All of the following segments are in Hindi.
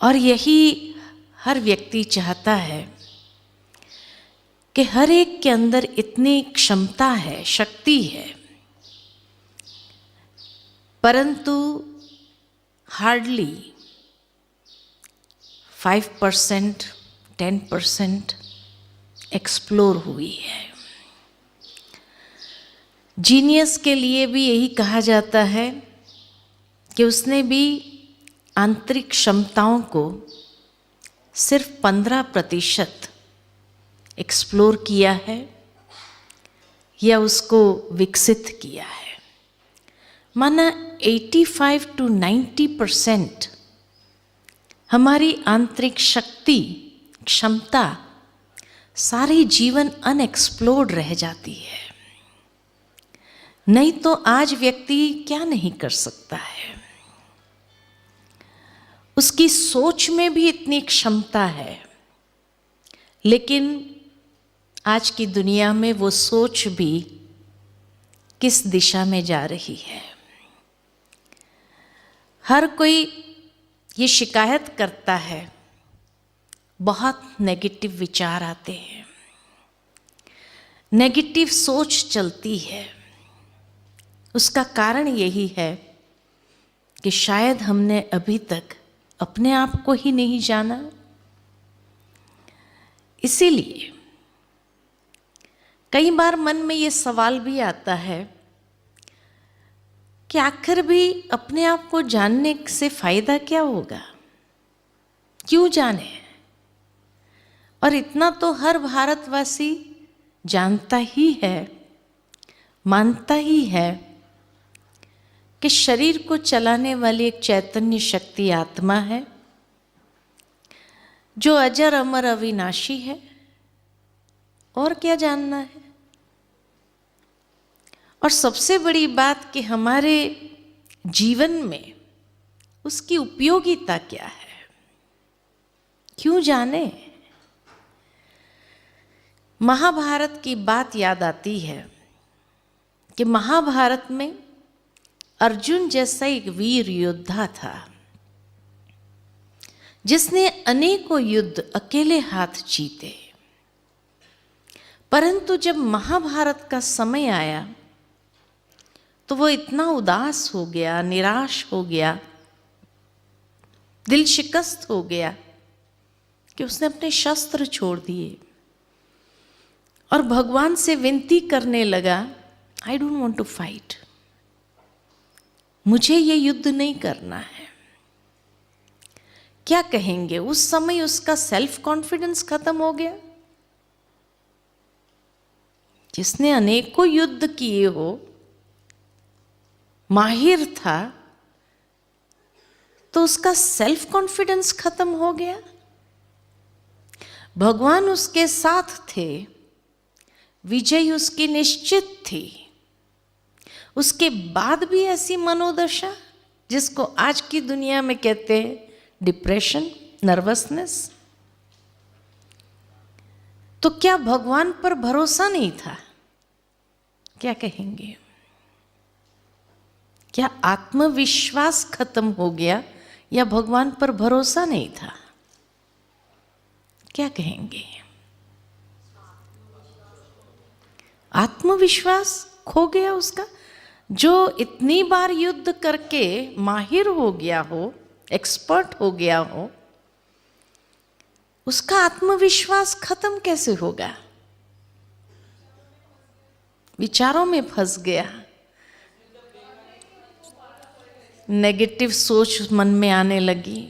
और यही हर व्यक्ति चाहता है कि हर एक के अंदर इतनी क्षमता है, शक्ति है, परंतु हार्डली 5%, 10% एक्सप्लोर हुई है। जीनियस के लिए भी यही कहा जाता है कि उसने भी आंतरिक क्षमताओं को सिर्फ 15% एक्सप्लोर किया है या उसको विकसित किया है। माना 85 to 90% हमारी आंतरिक शक्ति, क्षमता सारे जीवन अनएक्सप्लोर्ड रह जाती है। नहीं तो आज व्यक्ति क्या नहीं कर सकता है। उसकी सोच में भी इतनी क्षमता है, लेकिन आज की दुनिया में वो सोच भी किस दिशा में जा रही है। हर कोई ये शिकायत करता है, बहुत नेगेटिव विचार आते हैं, नेगेटिव सोच चलती है। उसका कारण यही है कि शायद हमने अभी तक अपने आप को ही नहीं जाना। इसीलिए कई बार मन में ये सवाल भी आता है कि आखिर भी अपने आप को जानने से फायदा क्या होगा, क्यों जाने। और इतना तो हर भारतवासी जानता ही है, मानता ही है कि शरीर को चलाने वाली एक चैतन्य शक्ति आत्मा है जो अजर अमर अविनाशी है। और क्या जानना है। और सबसे बड़ी बात कि हमारे जीवन में उसकी उपयोगिता क्या है, क्यों जाने। महाभारत की बात याद आती है कि महाभारत में अर्जुन जैसा एक वीर योद्धा था जिसने अनेकों युद्ध अकेले हाथ जीते, परंतु जब महाभारत का समय आया तो वो इतना उदास हो गया, निराश हो गया, दिल शिकस्त हो गया कि उसने अपने शस्त्र छोड़ दिए और भगवान से विनती करने लगा, I don't want to fight, मुझे ये युद्ध नहीं करना है। क्या कहेंगे, उस समय उसका सेल्फ कॉन्फिडेंस खत्म हो गया। जिसने अनेकों युद्ध किए हो, माहिर था, तो उसका सेल्फ कॉन्फिडेंस खत्म हो गया। भगवान उसके साथ थे, विजय उसकी निश्चित थी, उसके बाद भी ऐसी मनोदशा जिसको आज की दुनिया में कहते हैं डिप्रेशन, नर्वसनेस। तो क्या भगवान पर भरोसा नहीं था? क्या कहेंगे? क्या आत्मविश्वास खत्म हो गया या भगवान पर भरोसा नहीं था? क्या कहेंगे? आत्मविश्वास खो गया उसका। जो इतनी बार युद्ध करके माहिर हो गया हो, एक्सपर्ट हो गया हो, उसका आत्मविश्वास खत्म कैसे होगा? विचारों में फंस गया, नेगेटिव सोच मन में आने लगी,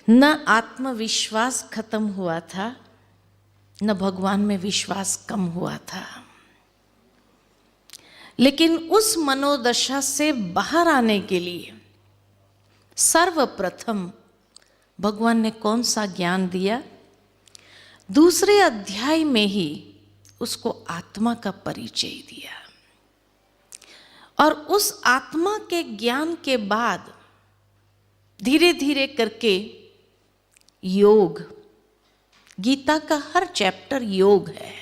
न आत्मविश्वास खत्म हुआ था, न भगवान में विश्वास कम हुआ था। लेकिन उस मनोदशा से बाहर आने के लिए सर्वप्रथम भगवान ने कौन सा ज्ञान दिया? दूसरे अध्याय में ही उसको आत्मा का परिचय दिया। और उस आत्मा के ज्ञान के बाद धीरे धीरे करके योग, गीता का हर चैप्टर योग है।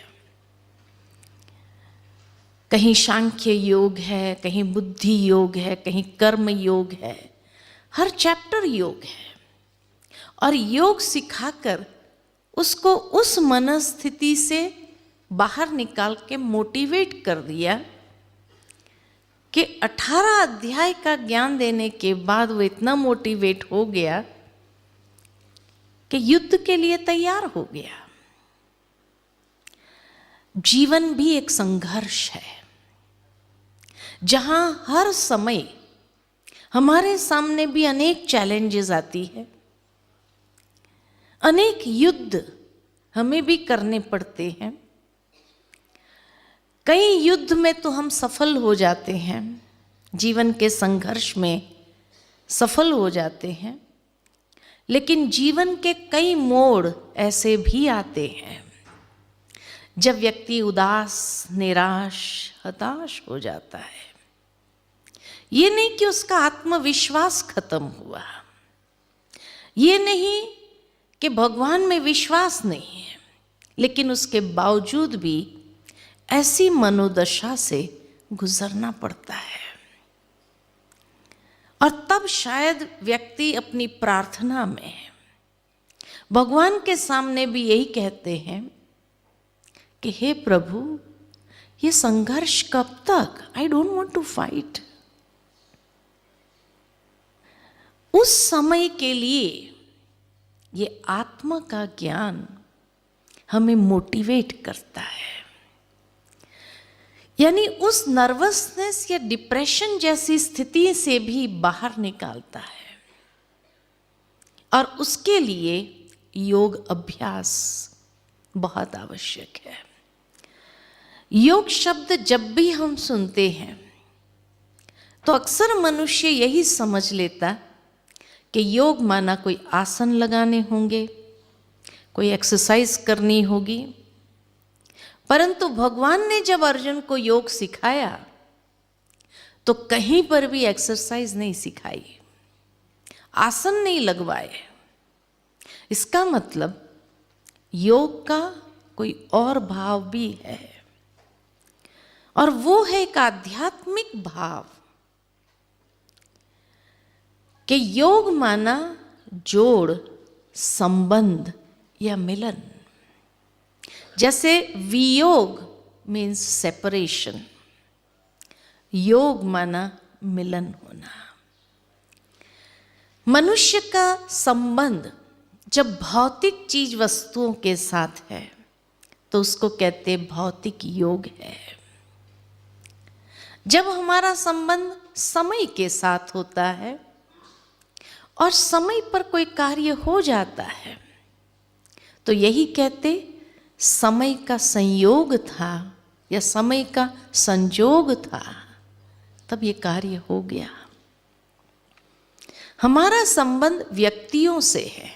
कहीं सांख्य योग है, कहीं बुद्धि योग है, कहीं कर्म योग है, हर चैप्टर योग है। और योग सिखाकर उसको उस मनस्थिति से बाहर निकाल के मोटिवेट कर दिया कि 18 अध्याय का ज्ञान देने के बाद वो इतना मोटिवेट हो गया कि युद्ध के लिए तैयार हो गया। जीवन भी एक संघर्ष है, जहां हर समय हमारे सामने भी अनेक चैलेंजेस आती है, अनेक युद्ध हमें भी करने पड़ते हैं। कई युद्ध में तो हम सफल हो जाते हैं, जीवन के संघर्ष में सफल हो जाते हैं, लेकिन जीवन के कई मोड़ ऐसे भी आते हैं जब व्यक्ति उदास, निराश, हताश हो जाता है। ये नहीं कि उसका आत्मविश्वास खत्म हुआ, ये नहीं कि भगवान में विश्वास नहीं है, लेकिन उसके बावजूद भी ऐसी मनोदशा से गुजरना पड़ता है। और तब शायद व्यक्ति अपनी प्रार्थना में भगवान के सामने भी यही कहते हैं कि हे प्रभु, ये संघर्ष कब तक? I don't want to fight. उस समय के लिए ये आत्मा का ज्ञान हमें मोटिवेट करता है, यानी उस नर्वसनेस या डिप्रेशन जैसी स्थिति से भी बाहर निकालता है। और उसके लिए योग अभ्यास बहुत आवश्यक है। योग शब्द जब भी हम सुनते हैं तो अक्सर मनुष्य यही समझ लेता कि योग माना कोई आसन लगाने होंगे, कोई एक्सरसाइज करनी होगी। परंतु भगवान ने जब अर्जुन को योग सिखाया तो कहीं पर भी एक्सरसाइज नहीं सिखाई, आसन नहीं लगवाए। इसका मतलब योग का कोई और भाव भी है, और वो है एक आध्यात्मिक भाव कि योग माना जोड़, संबंध या मिलन। जैसे वियोग मीन्स सेपरेशन, योग माना मिलन होना। मनुष्य का संबंध जब भौतिक चीज वस्तुओं के साथ है तो उसको कहते भौतिक योग है। जब हमारा संबंध समय के साथ होता है और समय पर कोई कार्य हो जाता है तो यही कहते समय का संयोग था या समय का संजोग था, तब ये कार्य हो गया। हमारा संबंध व्यक्तियों से है,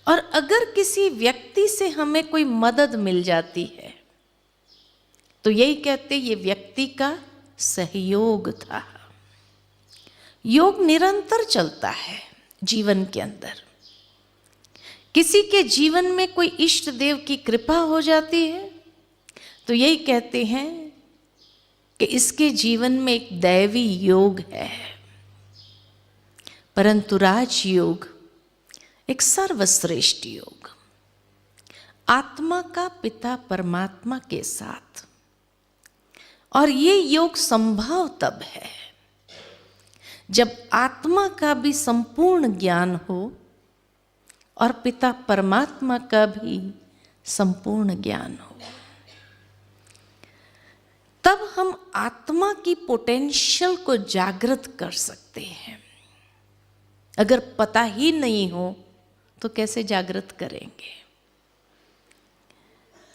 और अगर किसी व्यक्ति से हमें कोई मदद मिल जाती है तो यही कहते ये व्यक्ति का सहयोग था। योग निरंतर चलता है जीवन के अंदर। किसी के जीवन में कोई इष्ट देव की कृपा हो जाती है तो यही कहते हैं कि इसके जीवन में एक दैवी योग है। परंतु राजयोग एक सर्वश्रेष्ठ योग, आत्मा का पिता परमात्मा के साथ। और ये योग संभव तब है जब आत्मा का भी संपूर्ण ज्ञान हो और पिता परमात्मा का भी संपूर्ण ज्ञान हो। तब हम आत्मा की पोटेंशियल को जागृत कर सकते हैं। अगर पता ही नहीं हो तो कैसे जागृत करेंगे?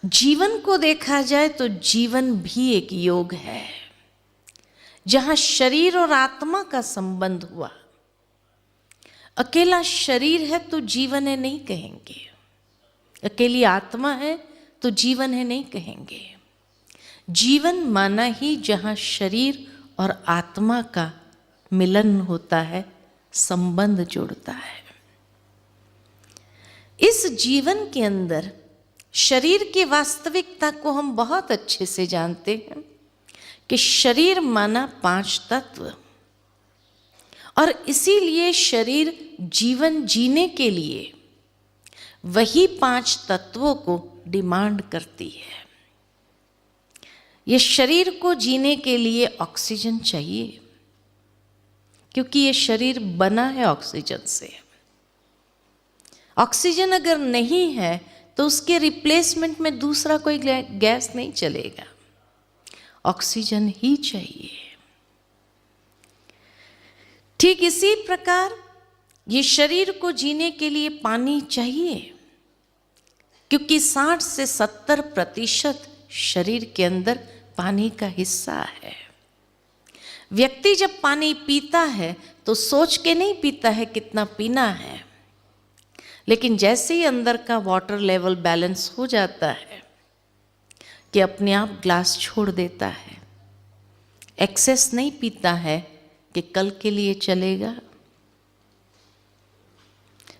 जीवन को देखा जाए तो जीवन भी एक योग है, जहां शरीर और आत्मा का संबंध हुआ। अकेला शरीर है तो जीवन है नहीं कहेंगे, अकेली आत्मा है तो जीवन है नहीं कहेंगे। जीवन माना ही जहां शरीर और आत्मा का मिलन होता है, संबंध जुड़ता है। इस जीवन के अंदर शरीर की वास्तविकता को हम बहुत अच्छे से जानते हैं कि शरीर माना 5 तत्व, और इसीलिए शरीर जीवन जीने के लिए वही 5 तत्वों को डिमांड करती है। ये शरीर को जीने के लिए ऑक्सीजन चाहिए, क्योंकि ये शरीर बना है ऑक्सीजन से। ऑक्सीजन अगर नहीं है तो उसके रिप्लेसमेंट में दूसरा कोई गैस नहीं चलेगा, ऑक्सीजन ही चाहिए। ठीक इसी प्रकार ये शरीर को जीने के लिए पानी चाहिए, क्योंकि 60 से 70% शरीर के अंदर पानी का हिस्सा है। व्यक्ति जब पानी पीता है तो सोच के नहीं पीता है कितना पीना है, लेकिन जैसे ही अंदर का वाटर लेवल बैलेंस हो जाता है कि अपने आप ग्लास छोड़ देता है, एक्सेस नहीं पीता है कि कल के लिए चलेगा।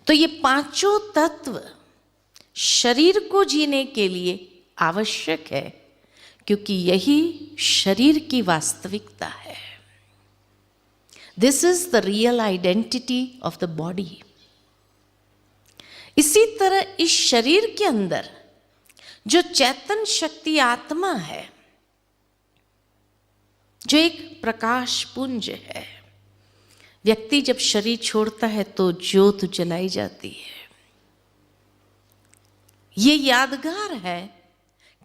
तो ये 5 तत्व शरीर को जीने के लिए आवश्यक है, क्योंकि यही शरीर की वास्तविकता है। This is the real identity of the body. इसी तरह इस शरीर के अंदर जो चैतन्य शक्ति आत्मा है, जो एक प्रकाश पुंज है, व्यक्ति जब शरीर छोड़ता है तो ज्योत जलाई जाती है। ये यादगार है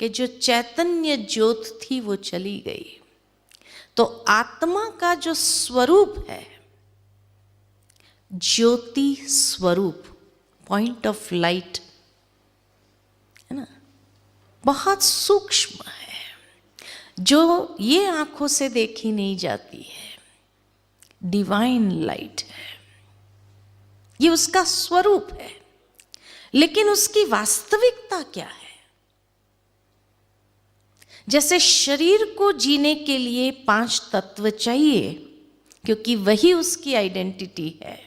कि जो चैतन्य ज्योत थी वो चली गई। तो आत्मा का जो स्वरूप है, ज्योति स्वरूप, पॉइंट ऑफ लाइट, है ना, बहुत सूक्ष्म है, जो ये आंखों से देखी नहीं जाती है। डिवाइन लाइट है, ये उसका स्वरूप है। लेकिन उसकी वास्तविकता क्या है? जैसे शरीर को जीने के लिए 5 तत्व चाहिए, क्योंकि वही उसकी आइडेंटिटी है,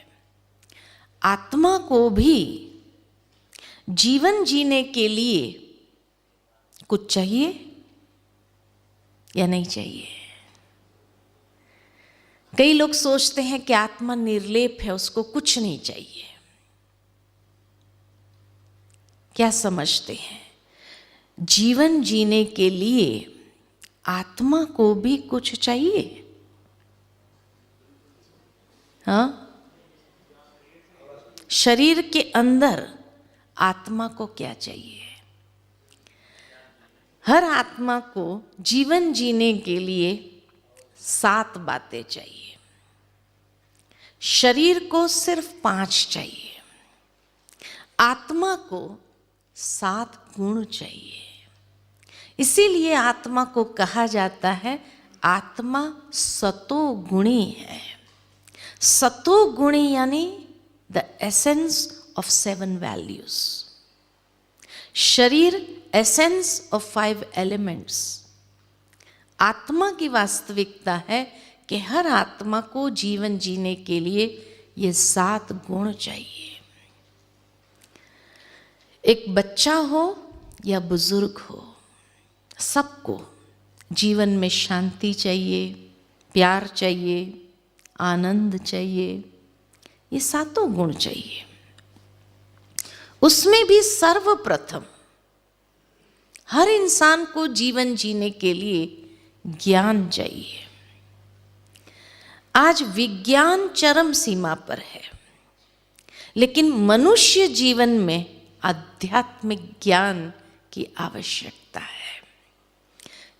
आत्मा को भी जीवन जीने के लिए कुछ चाहिए या नहीं चाहिए? कई लोग सोचते हैं कि आत्मा निर्लेप है, उसको कुछ नहीं चाहिए। क्या समझते हैं? जीवन जीने के लिए आत्मा को भी कुछ चाहिए। हाँ, शरीर के अंदर आत्मा को क्या चाहिए? हर आत्मा को जीवन जीने के लिए 7 बातें चाहिए। शरीर को सिर्फ 5 चाहिए। आत्मा को 7 गुण चाहिए। इसीलिए आत्मा को कहा जाता है आत्मा सतोगुणी है। सतोगुणी यानी द एसेंस ऑफ 7 वैल्यूज। शरीर एसेंस ऑफ 5 एलिमेंट्स। आत्मा की वास्तविकता है कि हर आत्मा को जीवन जीने के लिए ये 7 गुण चाहिए। एक बच्चा हो या बुजुर्ग हो, सबको जीवन में शांति चाहिए, प्यार चाहिए, आनंद चाहिए, ये 7 गुण चाहिए। उसमें भी सर्वप्रथम हर इंसान को जीवन जीने के लिए ज्ञान चाहिए। आज विज्ञान चरम सीमा पर है, लेकिन मनुष्य जीवन में आध्यात्मिक ज्ञान की आवश्यकता है।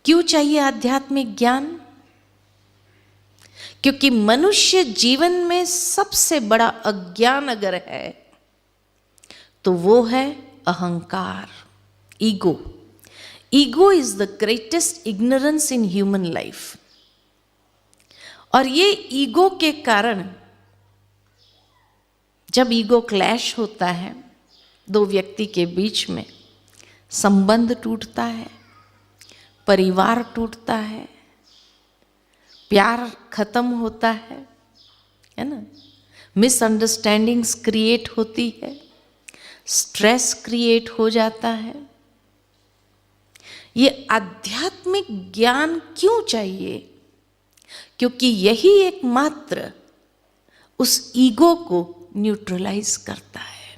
क्यों चाहिए आध्यात्मिक ज्ञान? क्योंकि मनुष्य जीवन में सबसे बड़ा अज्ञान अगर है तो वो है अहंकार, ego. Ego is the greatest ignorance in human life. और ये ईगो के कारण जब ईगो क्लैश होता है, 2 व्यक्ति के बीच में संबंध टूटता है, परिवार टूटता है, प्यार खत्म होता है ना, मिसअंडरस्टैंडिंग्स क्रिएट होती है, स्ट्रेस क्रिएट हो जाता है। ये आध्यात्मिक ज्ञान क्यों चाहिए? क्योंकि यही एकमात्र उस ईगो को न्यूट्रलाइज करता है,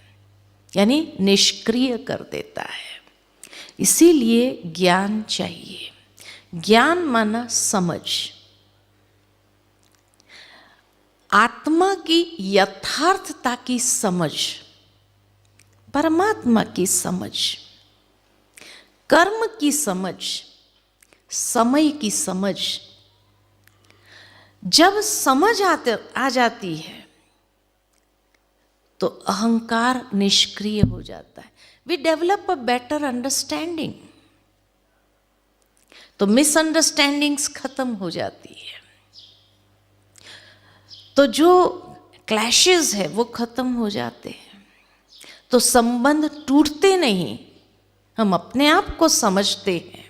यानी निष्क्रिय कर देता है। इसीलिए ज्ञान चाहिए। ज्ञान माना समझ, आत्मा की यथार्थता की समझ, परमात्मा की समझ, कर्म की समझ, समय की समझ। जब समझ आ जाती है तो अहंकार निष्क्रिय हो जाता है। We develop a better understanding, तो मिसअंडरस्टैंडिंग्स खत्म हो जाती है, तो जो क्लैशेस है वो खत्म हो जाते हैं, तो संबंध टूटते नहीं। हम अपने आप को समझते हैं,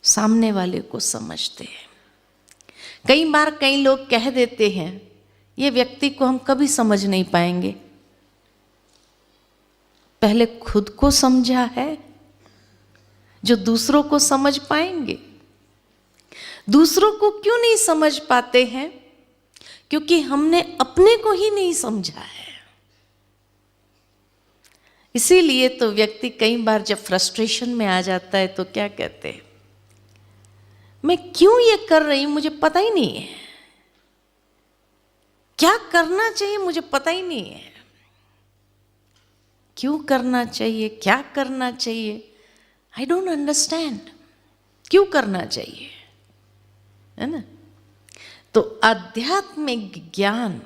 सामने वाले को समझते हैं। कई बार कई लोग कह देते हैं ये व्यक्ति को हम कभी समझ नहीं पाएंगे। पहले खुद को समझा है जो दूसरों को समझ पाएंगे। दूसरों को क्यों नहीं समझ पाते हैं? क्योंकि हमने अपने को ही नहीं समझा है। इसीलिए तो व्यक्ति कई बार जब फ्रस्ट्रेशन में आ जाता है तो क्या कहते हैं, मैं क्यों ये कर रही हूं, मुझे पता ही नहीं है, क्या करना चाहिए मुझे पता ही नहीं है, क्यों करना चाहिए, क्या करना चाहिए, आई डोंट अंडरस्टैंड, क्यों करना चाहिए, है ना। तो आध्यात्मिक ज्ञान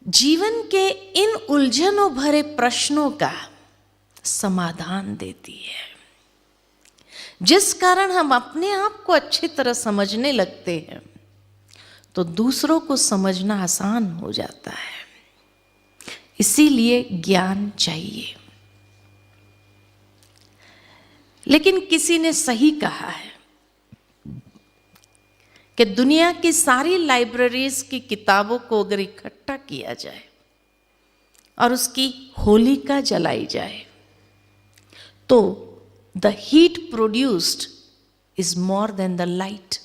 जीवन के इन उलझनों भरे प्रश्नों का समाधान देती है, जिस कारण हम अपने आप को अच्छी तरह समझने लगते हैं तो दूसरों को समझना आसान हो जाता है। इसीलिए ज्ञान चाहिए। लेकिन किसी ने सही कहा है कि दुनिया की सारी लाइब्रेरीज की किताबों को अगर इकट्ठा किया जाए और उसकी होलिका जलाई जाए तो the heat produced is more than the light.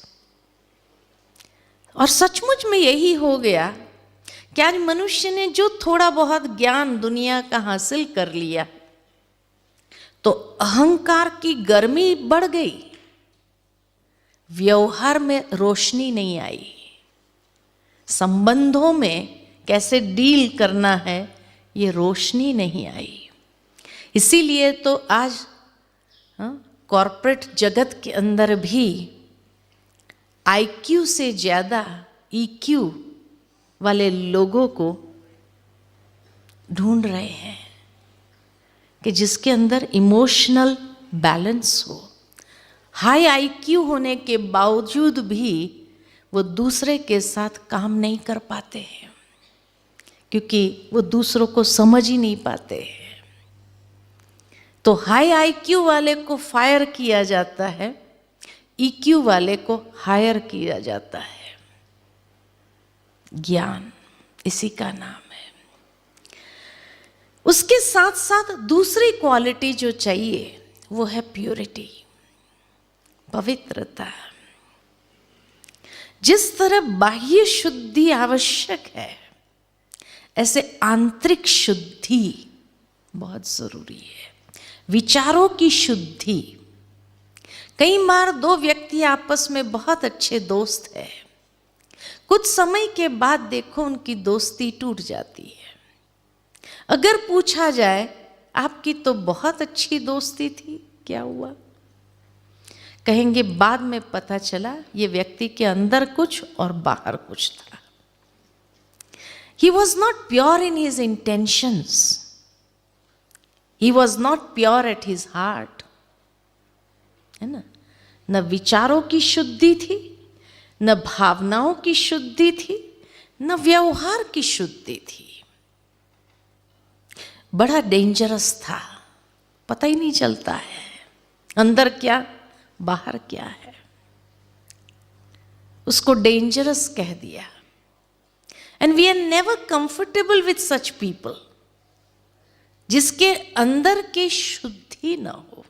और सचमुच में यही हो गया कि आज मनुष्य ने जो थोड़ा बहुत ज्ञान दुनिया का हासिल कर लिया तो अहंकार की गर्मी बढ़ गई, व्यवहार में रोशनी नहीं आई, संबंधों में कैसे डील करना है ये रोशनी नहीं आई। इसीलिए तो आज कॉर्पोरेट जगत के अंदर भी IQ से ज़्यादा EQ वाले लोगों को ढूंढ रहे हैं कि जिसके अंदर इमोशनल बैलेंस हो। हाई IQ होने के बावजूद भी वो दूसरे के साथ काम नहीं कर पाते हैं क्योंकि वो दूसरों को समझ ही नहीं पाते हैं। तो हाई IQ वाले को फायर किया जाता है, EQ वाले को हायर किया जाता है। ज्ञान इसी का नाम है। उसके साथ साथ दूसरी क्वालिटी जो चाहिए वो है प्योरिटी, पवित्रता। जिस तरह बाह्य शुद्धि आवश्यक है ऐसे आंतरिक शुद्धि बहुत जरूरी है। विचारों की शुद्धि। कई बार दो व्यक्ति आपस में बहुत अच्छे दोस्त हैं, कुछ समय के बाद देखो उनकी दोस्ती टूट जाती है। अगर पूछा जाए आपकी तो बहुत अच्छी दोस्ती थी, क्या हुआ? कहेंगे बाद में पता चला ये व्यक्ति के अंदर कुछ और बाहर कुछ था। He was not pure in his intentions. He was not pure at his heart. है ना? न विचारों की शुद्धि थी, न भावनाओं की शुद्धि थी, न व्यवहार की शुद्धि थी। बड़ा डेंजरस था, पता ही नहीं चलता है अंदर क्या बाहर क्या है। उसको डेंजरस कह दिया। And we are never comfortable with such people जिसके अंदर की शुद्धि ना हो,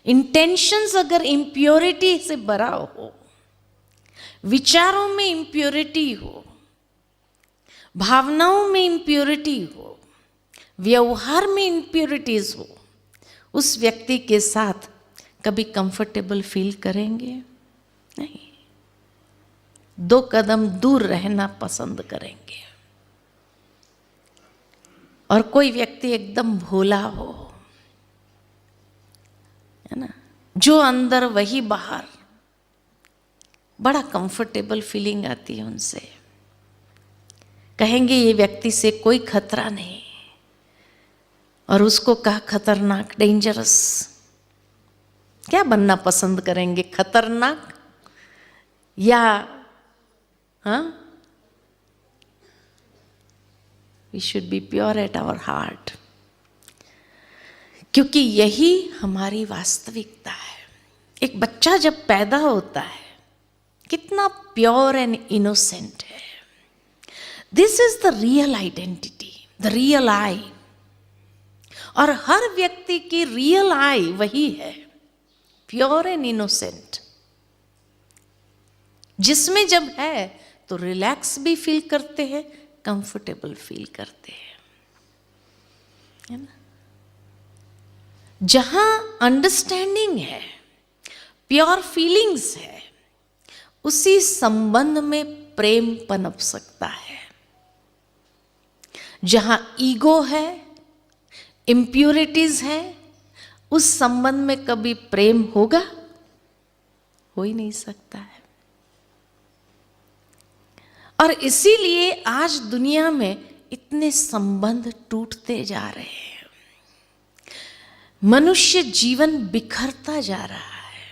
इंटेंशंस अगर इम्प्योरिटी से भरा हो, विचारों में इम्प्योरिटी हो, भावनाओं में इम्प्योरिटी हो, व्यवहार में इम्प्योरिटीज हो, उस व्यक्ति के साथ कभी कंफर्टेबल फील करेंगे? नहीं, 2 कदम दूर रहना पसंद करेंगे। और कोई व्यक्ति एकदम भोला हो, है ना, जो अंदर वही बाहर, बड़ा कंफर्टेबल फीलिंग आती है उनसे। कहेंगे ये व्यक्ति से कोई खतरा नहीं, और उसको कहा खतरनाक, डेंजरस। क्या बनना पसंद करेंगे, खतरनाक या हाँ? We should be pure at our heart, क्योंकि यही हमारी वास्तविकता है। एक बच्चा जब पैदा होता है कितना प्योर एंड इनोसेंट है। This is the real identity, the real I. और हर व्यक्ति की रियल आई वही है, प्योर एंड इनोसेंट, जिसमें जब है तो रिलैक्स भी फील करते हैं, कंफर्टेबल फील करते हैं, है ना। जहां अंडरस्टैंडिंग है, प्योर फीलिंग्स है, उसी संबंध में प्रेम पनप सकता है। जहां ईगो है, इम्प्योरिटीज है, उस संबंध में कभी प्रेम होगा? हो ही नहीं सकता है। और इसीलिए आज दुनिया में इतने संबंध टूटते जा रहे हैं, मनुष्य जीवन बिखरता जा रहा है।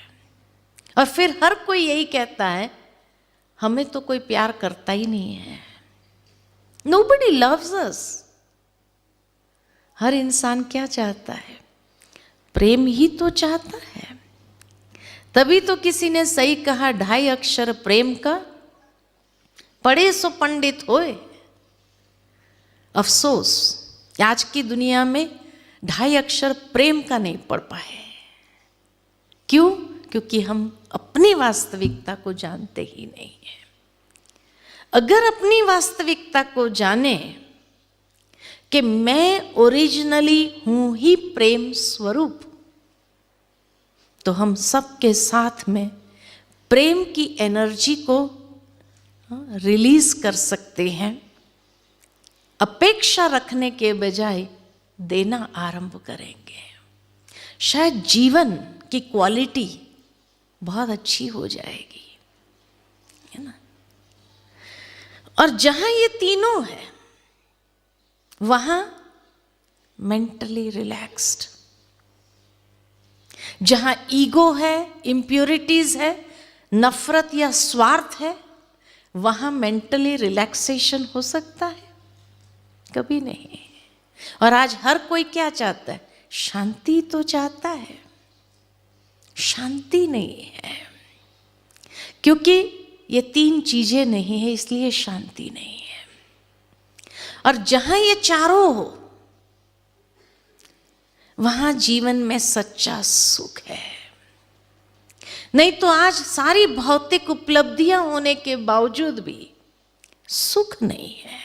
और फिर हर कोई यही कहता है हमें तो कोई प्यार करता ही नहीं है, नोबडी लव्स अस। हर इंसान क्या चाहता है? प्रेम ही तो चाहता है। तभी तो किसी ने सही कहा, 2.5 अक्षर प्रेम का, पढ़े सो पंडित होए। अफसोस आज की दुनिया में 2.5 अक्षर प्रेम का नहीं पढ़ पाए। क्यों? क्योंकि हम अपनी वास्तविकता को जानते ही नहीं है। अगर अपनी वास्तविकता को जाने कि मैं ओरिजिनली हूं ही प्रेम स्वरूप, तो हम सबके साथ में प्रेम की एनर्जी को रिलीज कर सकते हैं। अपेक्षा रखने के बजाय देना आरंभ करेंगे। शायद जीवन की क्वालिटी बहुत अच्छी हो जाएगी, है ना। और जहां ये तीनों है वहां मेंटली रिलैक्स्ड। जहां ईगो है, इम्प्योरिटीज है, नफरत या स्वार्थ है, वहां मेंटली रिलैक्सेशन हो सकता है? कभी नहीं। और आज हर कोई क्या चाहता है? शांति तो चाहता है, शांति नहीं है। क्योंकि ये 3 चीजें नहीं है, इसलिए शांति नहीं है। और जहां ये चारों हो वहां जीवन में सच्चा सुख है। नहीं तो आज सारी भौतिक उपलब्धियां होने के बावजूद भी सुख नहीं है।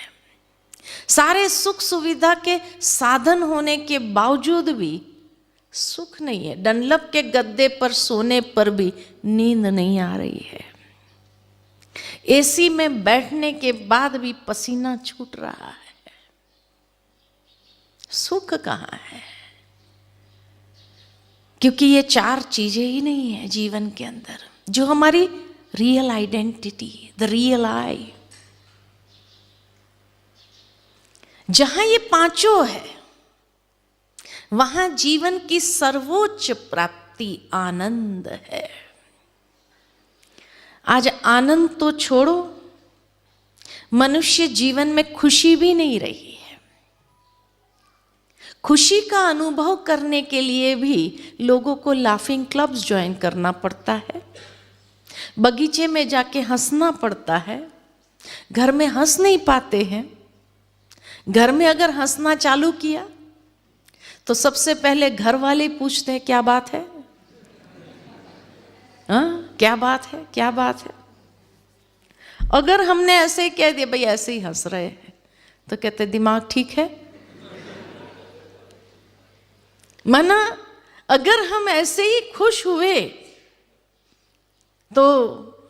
सारे सुख सुविधा के साधन होने के बावजूद भी सुख नहीं है। डनलप के गद्दे पर सोने पर भी नींद नहीं आ रही है। एसी में बैठने के बाद भी पसीना छूट रहा है। सुख कहाँ है? क्योंकि ये 4 चीजें ही नहीं है जीवन के अंदर, जो हमारी real identity, the real I. जहां ये 5 है वहां जीवन की सर्वोच्च प्राप्ति आनंद है। आज आनंद तो छोड़ो, मनुष्य जीवन में खुशी भी नहीं रही है। खुशी का अनुभव करने के लिए भी लोगों को लाफिंग क्लब्स ज्वाइन करना पड़ता है, बगीचे में जाके हंसना पड़ता है। घर में हंस नहीं पाते हैं। घर में अगर हंसना चालू किया तो सबसे पहले घर वाले पूछते हैं क्या बात है? हाँ, क्या बात है, क्या बात है? अगर हमने ऐसे ही कह दिया भाई ऐसे ही हंस रहे हैं, तो कहते दिमाग ठीक है। माना अगर हम ऐसे ही खुश हुए तो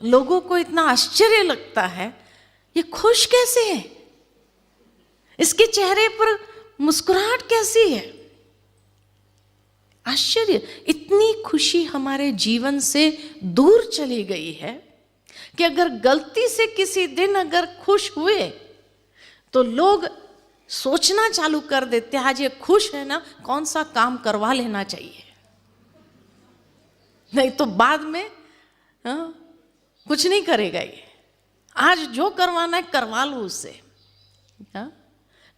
लोगों को इतना आश्चर्य लगता है, ये खुश कैसे है, इसके चेहरे पर मुस्कुराहट कैसी है। आश्चर्य, इतनी खुशी हमारे जीवन से दूर चली गई है कि अगर गलती से किसी दिन अगर खुश हुए तो लोग सोचना चालू कर देते हैं आज ये खुश है ना, कौन सा काम करवा लेना चाहिए, नहीं तो बाद में कुछ नहीं करेगा ये, आज जो करवाना है करवा लो उससे।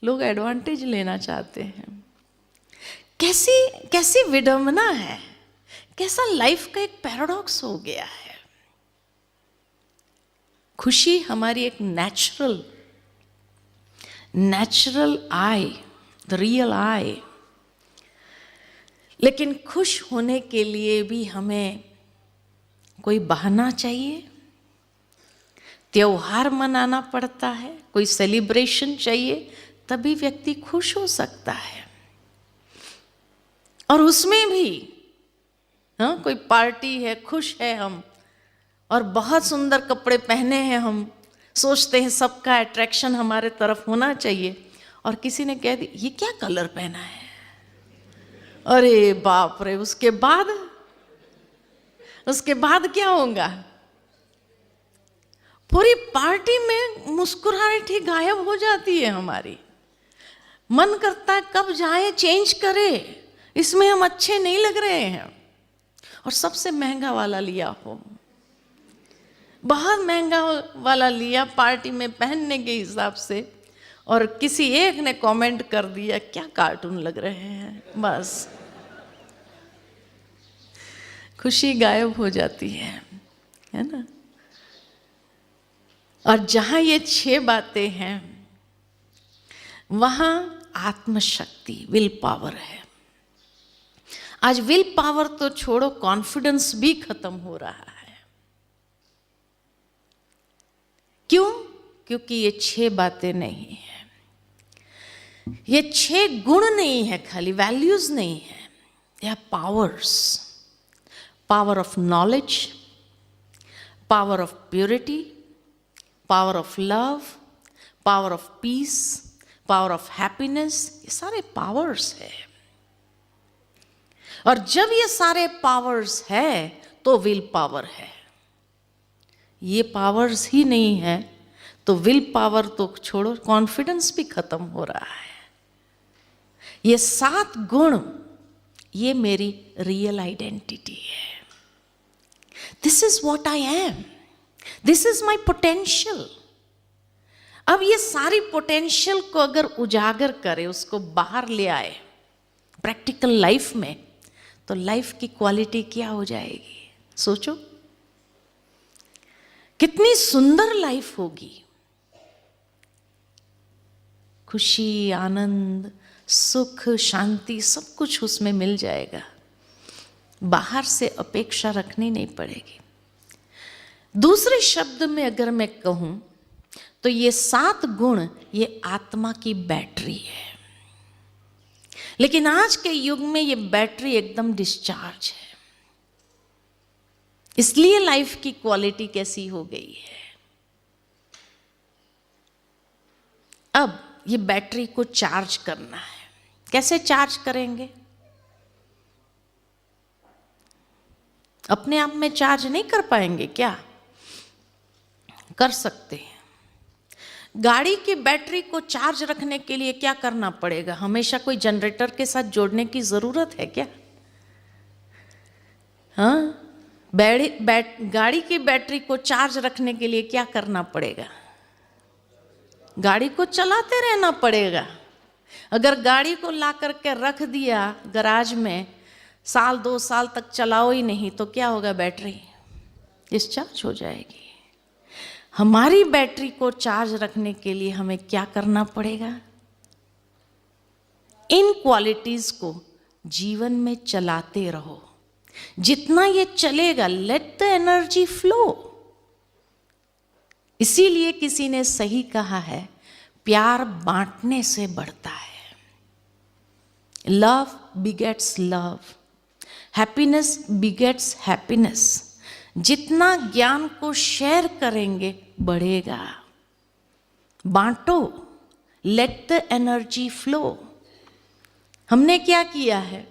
लोग एडवांटेज लेना चाहते हैं। कैसी कैसी विडंबना है, कैसा लाइफ का एक पैराडॉक्स हो गया है। खुशी हमारी एक natural I, the real I, लेकिन खुश होने के लिए भी हमें कोई बहाना चाहिए, त्योहार मनाना पड़ता है, कोई सेलिब्रेशन चाहिए, तभी व्यक्ति खुश हो सकता है। और उसमें भी कोई पार्टी है, खुश है हम, और बहुत सुंदर कपड़े पहने हैं, हम सोचते हैं सबका अट्रैक्शन हमारे तरफ होना चाहिए, और किसी ने कह दिया ये क्या कलर पहना है, अरे बाप रे, उसके बाद क्या होगा, पूरी पार्टी में मुस्कुराहट ही गायब हो जाती है हमारी। मन करता है कब जाए, चेंज करे, इसमें हम अच्छे नहीं लग रहे हैं। और सबसे महंगा वाला लिया हो, बहुत महंगा वाला लिया पार्टी में पहनने के हिसाब से, और किसी एक ने कमेंट कर दिया क्या कार्टून लग रहे हैं, बस खुशी गायब हो जाती है ना। और जहां ये 6 बातें हैं वहां आत्मशक्ति, विल पावर है। आज विल पावर तो छोड़ो, कॉन्फिडेंस भी खत्म हो रहा है। क्यों? क्योंकि ये 6 बातें नहीं है, ये 6 गुण नहीं है, खाली वैल्यूज नहीं है, ये are powers. Power of knowledge, power of purity, power of love, power of peace, power of happiness, ये सारे पावर्स है। और जब ये सारे पावर्स है तो विल पावर है। ये पावर्स ही नहीं है तो विल पावर तो छोड़ो, कॉन्फिडेंस भी खत्म हो रहा है। ये 7 गुण, ये मेरी रियल आइडेंटिटी है। This is what I am, this is my potential. अब ये सारी पोटेंशियल को अगर उजागर करे, उसको बाहर ले आए प्रैक्टिकल लाइफ में, तो लाइफ की क्वालिटी क्या हो जाएगी, सोचो कितनी सुंदर लाइफ होगी। खुशी, आनंद, सुख, शांति, सब कुछ उसमें मिल जाएगा, बाहर से अपेक्षा रखनी नहीं पड़ेगी। दूसरे शब्द में अगर मैं कहूं तो ये 7 गुण ये आत्मा की बैटरी है, लेकिन आज के युग में ये बैटरी एकदम डिस्चार्ज है। इसलिए लाइफ की क्वालिटी कैसी हो गई है। अब ये बैटरी को चार्ज करना है, कैसे चार्ज करेंगे? अपने आप में चार्ज नहीं कर पाएंगे क्या? कर सकते हैं। गाड़ी की बैटरी को चार्ज रखने के लिए क्या करना पड़ेगा? हमेशा कोई जनरेटर के साथ जोड़ने की जरूरत है क्या? हाँ, गाड़ी की बैटरी को चार्ज रखने के लिए क्या करना पड़ेगा? गाड़ी को चलाते रहना पड़ेगा। अगर गाड़ी को ला करके रख दिया गराज में, 1-2 साल तक चलाओ ही नहीं, तो क्या होगा? बैटरी डिस्चार्ज हो जाएगी। हमारी बैटरी को चार्ज रखने के लिए हमें क्या करना पड़ेगा? इन क्वालिटीज को जीवन में चलाते रहो। जितना ये चलेगा, लेट द एनर्जी फ्लो। इसीलिए किसी ने सही कहा है, प्यार बांटने से बढ़ता है। Love begets love, happiness begets happiness. जितना ज्ञान को शेयर करेंगे बढ़ेगा। बांटो, लेट द एनर्जी फ्लो। हमने क्या किया है?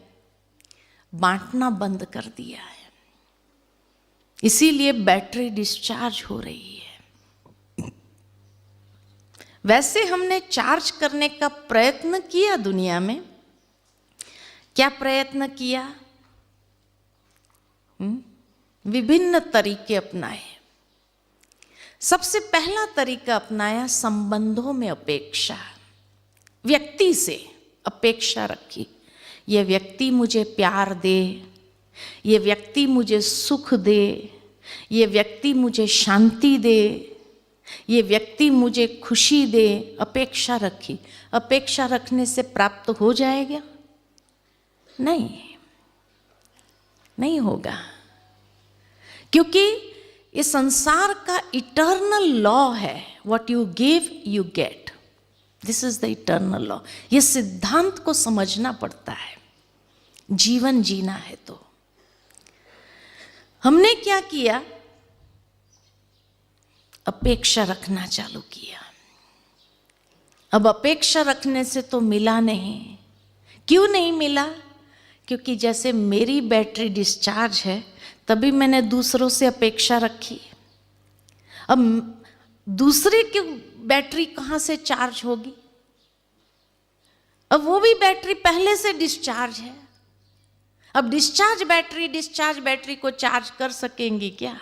बांटना बंद कर दिया है, इसीलिए बैटरी डिस्चार्ज हो रही है। वैसे हमने चार्ज करने का प्रयत्न किया दुनिया में। क्या प्रयत्न किया? विभिन्न तरीके अपनाए। सबसे पहला तरीका अपनाया संबंधों में अपेक्षा। व्यक्ति से अपेक्षा रखी, ये व्यक्ति मुझे प्यार दे, ये व्यक्ति मुझे सुख दे, ये व्यक्ति मुझे शांति दे, ये व्यक्ति मुझे खुशी दे। अपेक्षा रखी। अपेक्षा रखने से प्राप्त हो जाएगा? नहीं, नहीं होगा, क्योंकि ये संसार का इटर्नल लॉ है। What you give you get, this is the eternal law. ये सिद्धांत को समझना पड़ता है जीवन जीना है तो। हमने क्या किया? अपेक्षा रखना चालू किया। अब अपेक्षा रखने से तो मिला नहीं। क्यों नहीं मिला? क्योंकि जैसे मेरी बैटरी डिस्चार्ज है, तभी मैंने दूसरों से अपेक्षा रखी। अब दूसरे की बैटरी कहाँ से चार्ज होगी? अब वो भी बैटरी पहले से डिस्चार्ज है। अब डिस्चार्ज बैटरी को चार्ज कर सकेंगी क्या?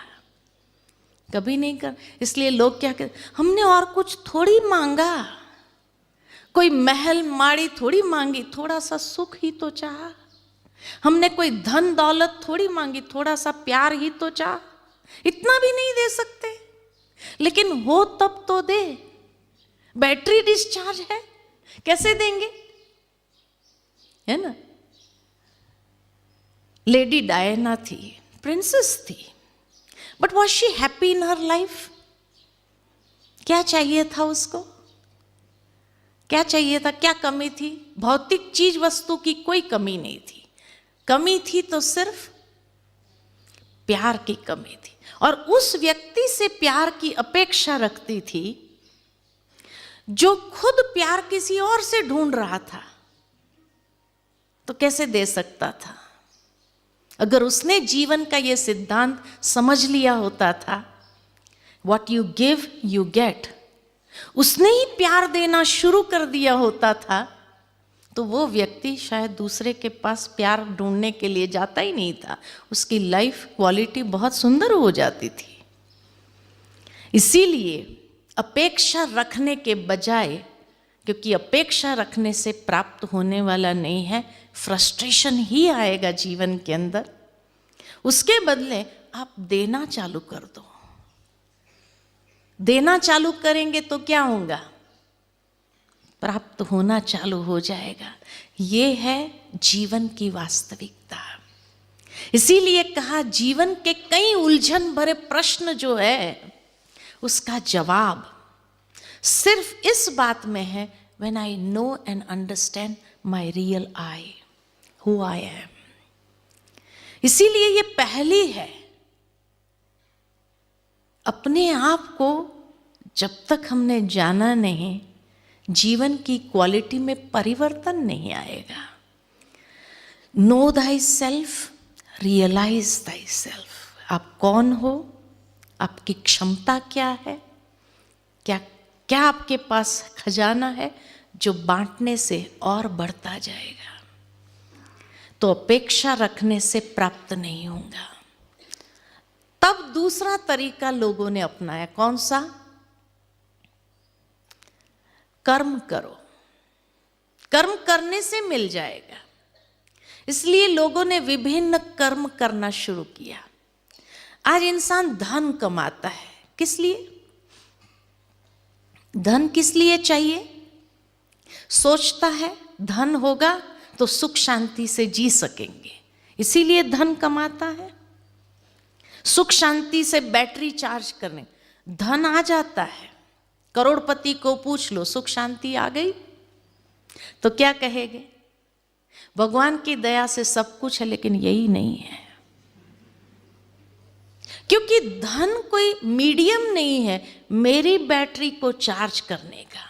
कभी नहीं कर। इसलिए लोग क्या कहते, हमने और कुछ थोड़ी मांगा, कोई महल माड़ी थोड़ी मांगी, थोड़ा सा सुख ही तो चाहा। हमने कोई धन दौलत थोड़ी मांगी, थोड़ा सा प्यार ही तो चाहा। इतना भी नहीं दे सकते, लेकिन हो तब तो दे। बैटरी डिस्चार्ज है, कैसे देंगे? है ना? लेडी डायना थी, प्रिंसेस थी, but was she happy in her life? क्या चाहिए था उसको? क्या चाहिए था? क्या कमी थी? भौतिक चीज वस्तु की कोई कमी नहीं थी। कमी थी तो सिर्फ प्यार की कमी थी, और उस व्यक्ति से प्यार की अपेक्षा रखती थी जो खुद प्यार किसी और से ढूंढ रहा था। तो कैसे दे सकता था? अगर उसने जीवन का यह सिद्धांत समझ लिया होता था, what you give you get, उसने ही प्यार देना शुरू कर दिया होता था, तो वो व्यक्ति शायद दूसरे के पास प्यार ढूंढने के लिए जाता ही नहीं था। उसकी लाइफ क्वालिटी बहुत सुंदर हो जाती थी। इसीलिए अपेक्षा रखने के बजाय, क्योंकि अपेक्षा रखने से प्राप्त होने वाला नहीं है, फ्रस्ट्रेशन ही आएगा जीवन के अंदर। उसके बदले आप देना चालू कर दो। देना चालू करेंगे तो क्या होगा? प्राप्त होना चालू हो जाएगा। ये है जीवन की वास्तविकता। इसीलिए कहा, जीवन के कई उलझन भरे प्रश्न जो है, उसका जवाब सिर्फ इस बात में है, when I know and understand my real I, who I am. इसीलिए ये पहली है। अपने आप को जब तक हमने जाना नहीं, जीवन की क्वालिटी में परिवर्तन नहीं आएगा। Know thy self, realize thy self. आप कौन हो? आपकी क्षमता क्या है? क्या क्या आपके पास खजाना है जो बांटने से और बढ़ता जाएगा? तो अपेक्षा रखने से प्राप्त नहीं होगा। तब दूसरा तरीका लोगों ने अपनाया। कौन सा? कर्म करो। कर्म करने से मिल जाएगा। इसलिए लोगों ने विभिन्न कर्म करना शुरू किया। आज इंसान धन कमाता है। किस लिए? धन किस लिए चाहिए? सोचता है धन होगा तो सुख शांति से जी सकेंगे, इसीलिए धन कमाता है। सुख शांति से बैटरी चार्ज करने। धन आ जाता है, करोड़पति को पूछ लो सुख शांति आ गई तो क्या कहेंगे? भगवान की दया से सब कुछ है, लेकिन यही नहीं है, क्योंकि धन कोई मीडियम नहीं है मेरी बैटरी को चार्ज करने का।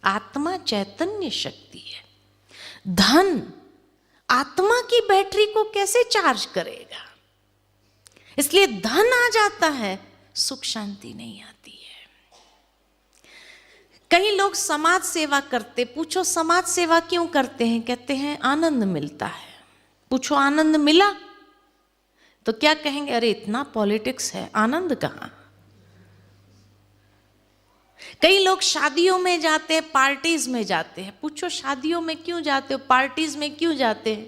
आत्मा चैतन्य शक्ति है। धन आत्मा की बैटरी को कैसे चार्ज करेगा? इसलिए धन आ जाता है, सुख शांति नहीं आती है। कई लोग समाज सेवा करते, पूछो समाज सेवा क्यों करते हैं? कहते हैं आनंद मिलता है। पूछो आनंद मिला? तो क्या कहेंगे? अरे इतना पॉलिटिक्स है, आनंद कहाँ? कई लोग शादियों में जाते हैं, पार्टीज में जाते हैं। पूछो शादियों में क्यों जाते हो, पार्टीज में क्यों जाते हैं?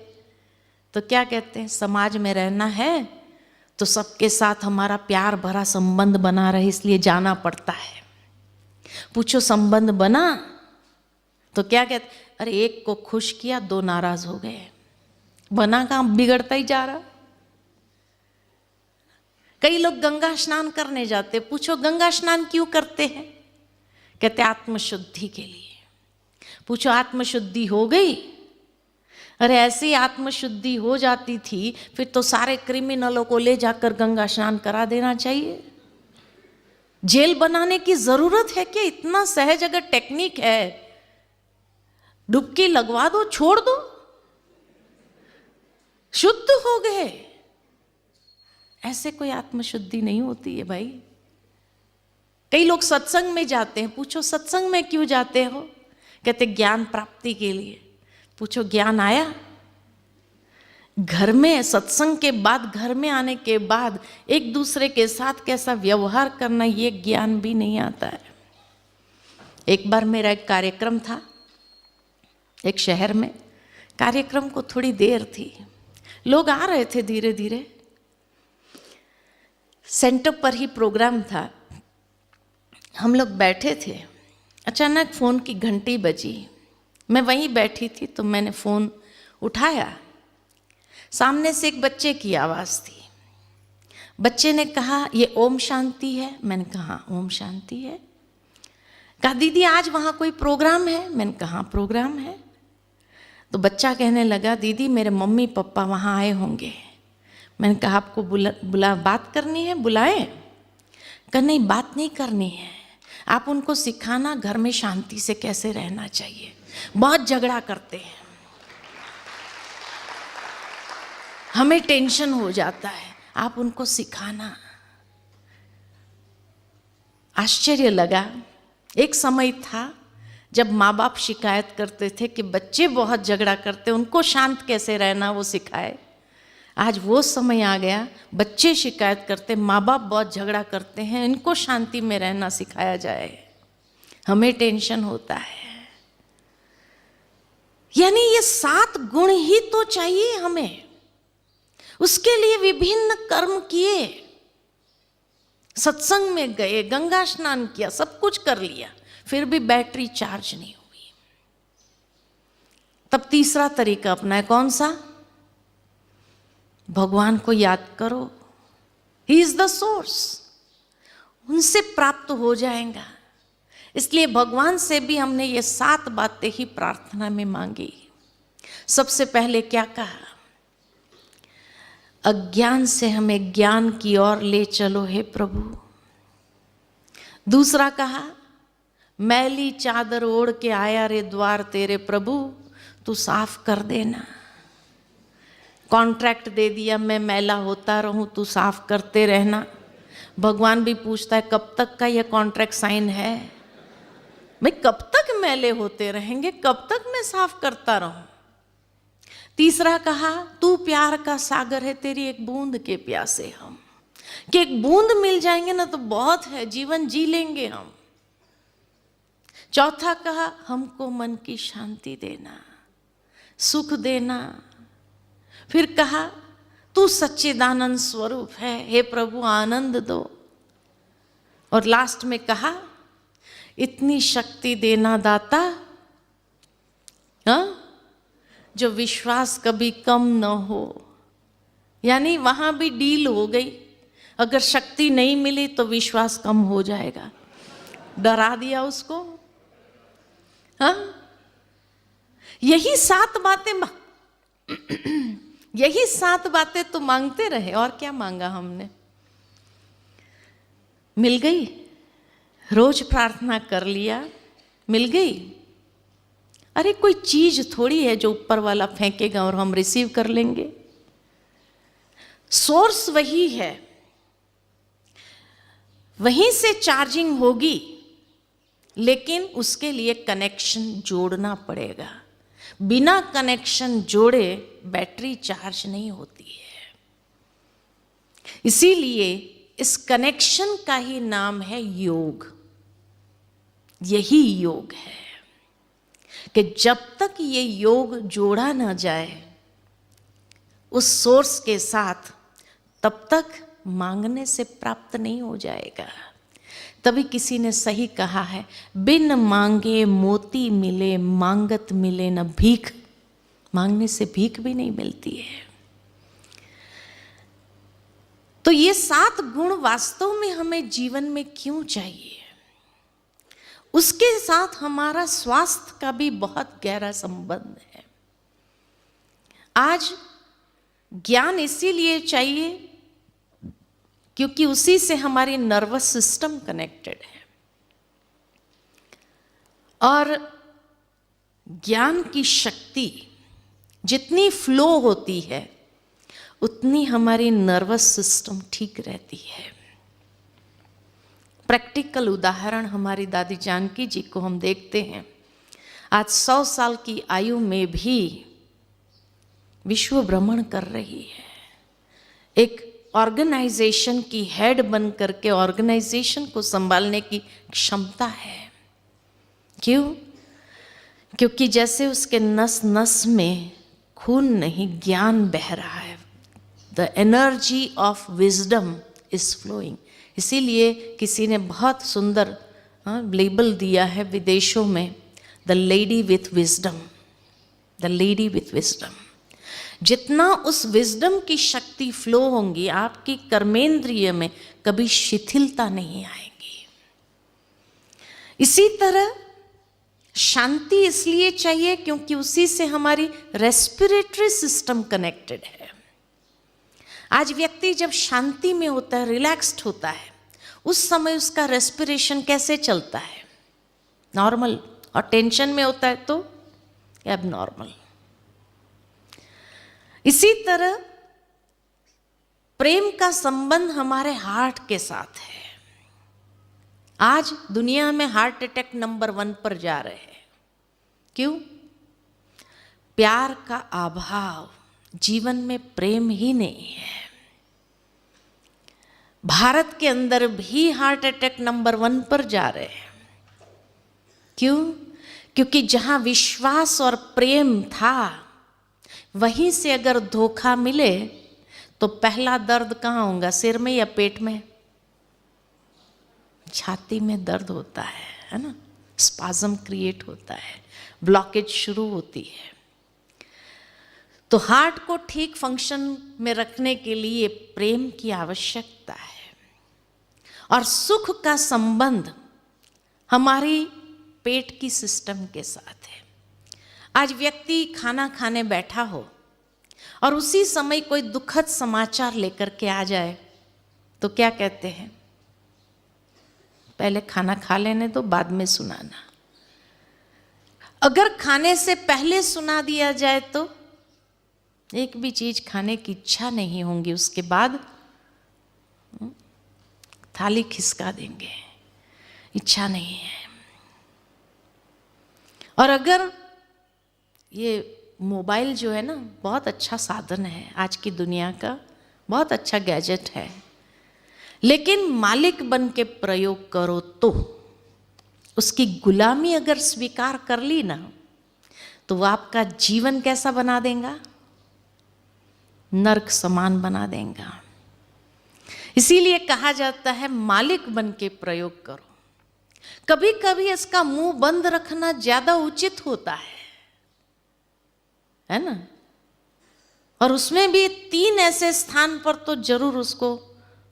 तो क्या कहते हैं? समाज में रहना है तो सबके साथ हमारा प्यार भरा संबंध बना रहे, इसलिए जाना पड़ता है। पूछो संबंध बना? तो क्या कहते? अरे एक को खुश किया, दो नाराज हो गए, बना काम बिगड़ता ही जा रहा। कई लोग गंगा स्नान करने जाते, पूछो गंगा स्नान क्यों करते हैं? कहते आत्मशुद्धि के लिए। पूछो आत्मशुद्धि हो गई? अरे ऐसी आत्मशुद्धि हो जाती थी फिर तो सारे क्रिमिनलों को ले जाकर गंगा स्नान करा देना चाहिए। जेल बनाने की जरूरत है क्या? इतना सहज अगर टेक्निक है, डुबकी लगवा दो, छोड़ दो, शुद्ध हो गए। ऐसे कोई आत्मशुद्धि नहीं होती है भाई। कई लोग सत्संग में जाते हैं, पूछो सत्संग में क्यों जाते हो? कहते ज्ञान प्राप्ति के लिए। पूछो ज्ञान आया? घर में सत्संग के बाद, घर में आने के बाद एक दूसरे के साथ कैसा व्यवहार करना, ये ज्ञान भी नहीं आता है। एक बार मेरा एक कार्यक्रम था एक शहर में। कार्यक्रम को थोड़ी देर थी, लोग आ रहे थे धीरे धीरे। सेंटर पर ही प्रोग्राम था, हम लोग बैठे थे। अचानक फ़ोन की घंटी बजी। मैं वहीं बैठी थी तो मैंने फ़ोन उठाया। सामने से एक बच्चे की आवाज़ थी। बच्चे ने कहा ये ओम शांति है? मैंने कहा ओम शांति है। कहा दीदी आज वहाँ कोई प्रोग्राम है? मैंने कहा प्रोग्राम है। तो बच्चा कहने लगा दीदी मेरे मम्मी पापा वहाँ आए होंगे। मैंने कहा आपको बुला बात करनी है, बुलाएं? कहा नहीं बात नहीं करनी है, आप उनको सिखाना घर में शांति से कैसे रहना चाहिए, बहुत झगड़ा करते हैं, हमें टेंशन हो जाता है, आप उनको सिखाना। आश्चर्य लगा। एक समय था जब माँ बाप शिकायत करते थे कि बच्चे बहुत झगड़ा करते, उनको शांत कैसे रहना वो सिखाए। आज वो समय आ गया, बच्चे शिकायत करते, माँ बाप बहुत झगड़ा करते हैं, इनको शांति में रहना सिखाया जाए, हमें टेंशन होता है। यानी ये 7 गुण ही तो चाहिए हमें। उसके लिए विभिन्न कर्म किए, सत्संग में गए, गंगा स्नान किया, सब कुछ कर लिया, फिर भी बैटरी चार्ज नहीं हुई। तब तीसरा तरीका अपनाए, कौन सा? भगवान को याद करो, ही इज द सोर्स, उनसे प्राप्त हो जाएगा। इसलिए भगवान से भी हमने ये 7 बातें ही प्रार्थना में मांगी। सबसे पहले क्या कहा? अज्ञान से हमें ज्ञान की ओर ले चलो हे प्रभु। दूसरा कहा मैली चादर ओढ़ के आया रे द्वार तेरे प्रभु, तू साफ कर देना। कॉन्ट्रैक्ट दे दिया, मैं मैला होता रहूं, तू साफ करते रहना। भगवान भी पूछता है कब तक का ये कॉन्ट्रैक्ट साइन है? भाई कब तक मैले होते रहेंगे, कब तक मैं साफ करता रहूं? तीसरा कहा तू प्यार का सागर है, तेरी एक बूंद के प्यासे हम, कि एक बूंद मिल जाएंगे ना तो बहुत है, जीवन जी लेंगे हम। चौथा कहा हमको मन की शांति देना, सुख देना। फिर कहा तू सच्चिदानंद स्वरूप है, हे प्रभु आनंद दो। और लास्ट में कहा इतनी शक्ति देना दाता, हाँ, जो विश्वास कभी कम न हो। यानी वहां भी डील हो गई, अगर शक्ति नहीं मिली तो विश्वास कम हो जाएगा। डरा दिया उसको। हाँ, यही 7 बातें यही 7 बातें तो मांगते रहे। और क्या मांगा हमने? मिल गई। रोज प्रार्थना कर लिया, मिल गई। अरे कोई चीज थोड़ी है जो ऊपर वाला फेंकेगा और हम रिसीव कर लेंगे। सोर्स वही है, वहीं से चार्जिंग होगी, लेकिन उसके लिए कनेक्शन जोड़ना पड़ेगा। बिना कनेक्शन जोड़े बैटरी चार्ज नहीं होती है। इसीलिए इस कनेक्शन का ही नाम है योग। यही योग है कि जब तक ये योग जोड़ा ना जाए उस सोर्स के साथ, तब तक मांगने से प्राप्त नहीं हो जाएगा। तभी किसी ने सही कहा है, बिन मांगे मोती मिले, मांगत मिले न भीख। मांगने से भीख भी नहीं मिलती है। तो ये 7 गुण वास्तव में हमें जीवन में क्यों चाहिए? उसके साथ हमारा स्वास्थ्य का भी बहुत गहरा संबंध है। आज ज्ञान इसीलिए चाहिए क्योंकि उसी से हमारी नर्वस सिस्टम कनेक्टेड है। और ज्ञान की शक्ति जितनी फ्लो होती है उतनी हमारी नर्वस सिस्टम ठीक रहती है। प्रैक्टिकल उदाहरण हमारी दादी जानकी जी को हम देखते हैं। आज 100 साल की आयु में भी विश्व भ्रमण कर रही है। एक ऑर्गेनाइजेशन की हेड बन करके ऑर्गेनाइजेशन को संभालने की क्षमता है। क्यों? क्योंकि जैसे उसके नस नस में खून नहीं, ज्ञान बह रहा है। The energy of wisdom is flowing. इसीलिए किसी ने बहुत सुंदर लेबल दिया है विदेशों में, the lady with wisdom, the lady with wisdom. जितना उस विजडम की शक्ति फ्लो होंगी, आपकी कर्मेंद्रिय में कभी शिथिलता नहीं आएगी। इसी तरह शांति इसलिए चाहिए क्योंकि उसी से हमारी रेस्पिरेटरी सिस्टम कनेक्टेड है। आज व्यक्ति जब शांति में होता है, रिलैक्स्ड होता है, उस समय उसका रेस्पिरेशन कैसे चलता है? नॉर्मल। और टेंशन में होता है तो एबनॉर्मल। इसी तरह प्रेम का संबंध हमारे हार्ट के साथ है। आज दुनिया में हार्ट अटैक नंबर 1 पर जा रहे हैं। क्यों? प्यार का अभाव, जीवन में प्रेम ही नहीं है। भारत के अंदर भी हार्ट अटैक नंबर 1 पर जा रहे हैं। क्यों? क्योंकि जहां विश्वास और प्रेम था, वहीं से अगर धोखा मिले तो पहला दर्द कहाँ होगा? सिर में या पेट में? छाती में दर्द होता है ना? स्पाज्म क्रिएट होता है, ब्लॉकेज शुरू होती है। तो हार्ट को ठीक फंक्शन में रखने के लिए प्रेम की आवश्यकता है। और सुख का संबंध हमारी पेट की सिस्टम के साथ है। आज व्यक्ति खाना खाने बैठा हो और उसी समय कोई दुखद समाचार लेकर के आ जाए तो क्या कहते हैं? पहले खाना खा लेने दो, बाद में सुनाना। अगर खाने से पहले सुना दिया जाए तो एक भी चीज खाने की इच्छा नहीं होगी, उसके बाद थाली खिसका देंगे, इच्छा नहीं है। और अगर ये मोबाइल जो है ना, बहुत अच्छा साधन है, आज की दुनिया का बहुत अच्छा गैजेट है, लेकिन मालिक बन के प्रयोग करो तो उसकी गुलामी अगर स्वीकार कर ली ना, तो वो आपका जीवन कैसा बना देगा? नरक समान बना देगा। इसीलिए कहा जाता है मालिक बन के प्रयोग करो। कभी कभी इसका मुंह बंद रखना ज्यादा उचित होता है ना? और उसमें भी 3 ऐसे स्थान पर तो जरूर उसको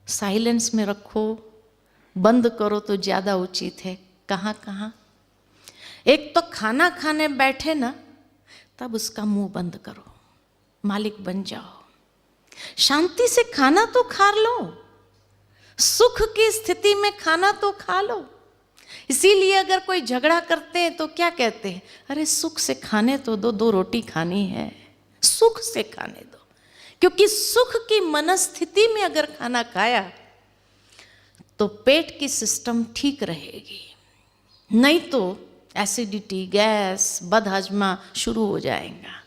साइलेंस में रखो, बंद करो तो ज़्यादा उचित है। कहाँ कहाँ? एक तो खाना खाने बैठे ना, तब उसका मुंह बंद करो, मालिक बन जाओ, शांति से खाना तो खा लो, सुख की स्थिति में खाना तो खा लो। इसीलिए अगर कोई झगड़ा करते हैं तो क्या कहते हैं? अरे सुख से खाने तो दो, 2 रोटी खानी है, सुख से खाने दो। क्योंकि सुख की मनस्थिति में अगर खाना खाया तो पेट की सिस्टम ठीक रहेगी, नहीं तो एसिडिटी, गैस, बदहजमा शुरू हो जाएगा।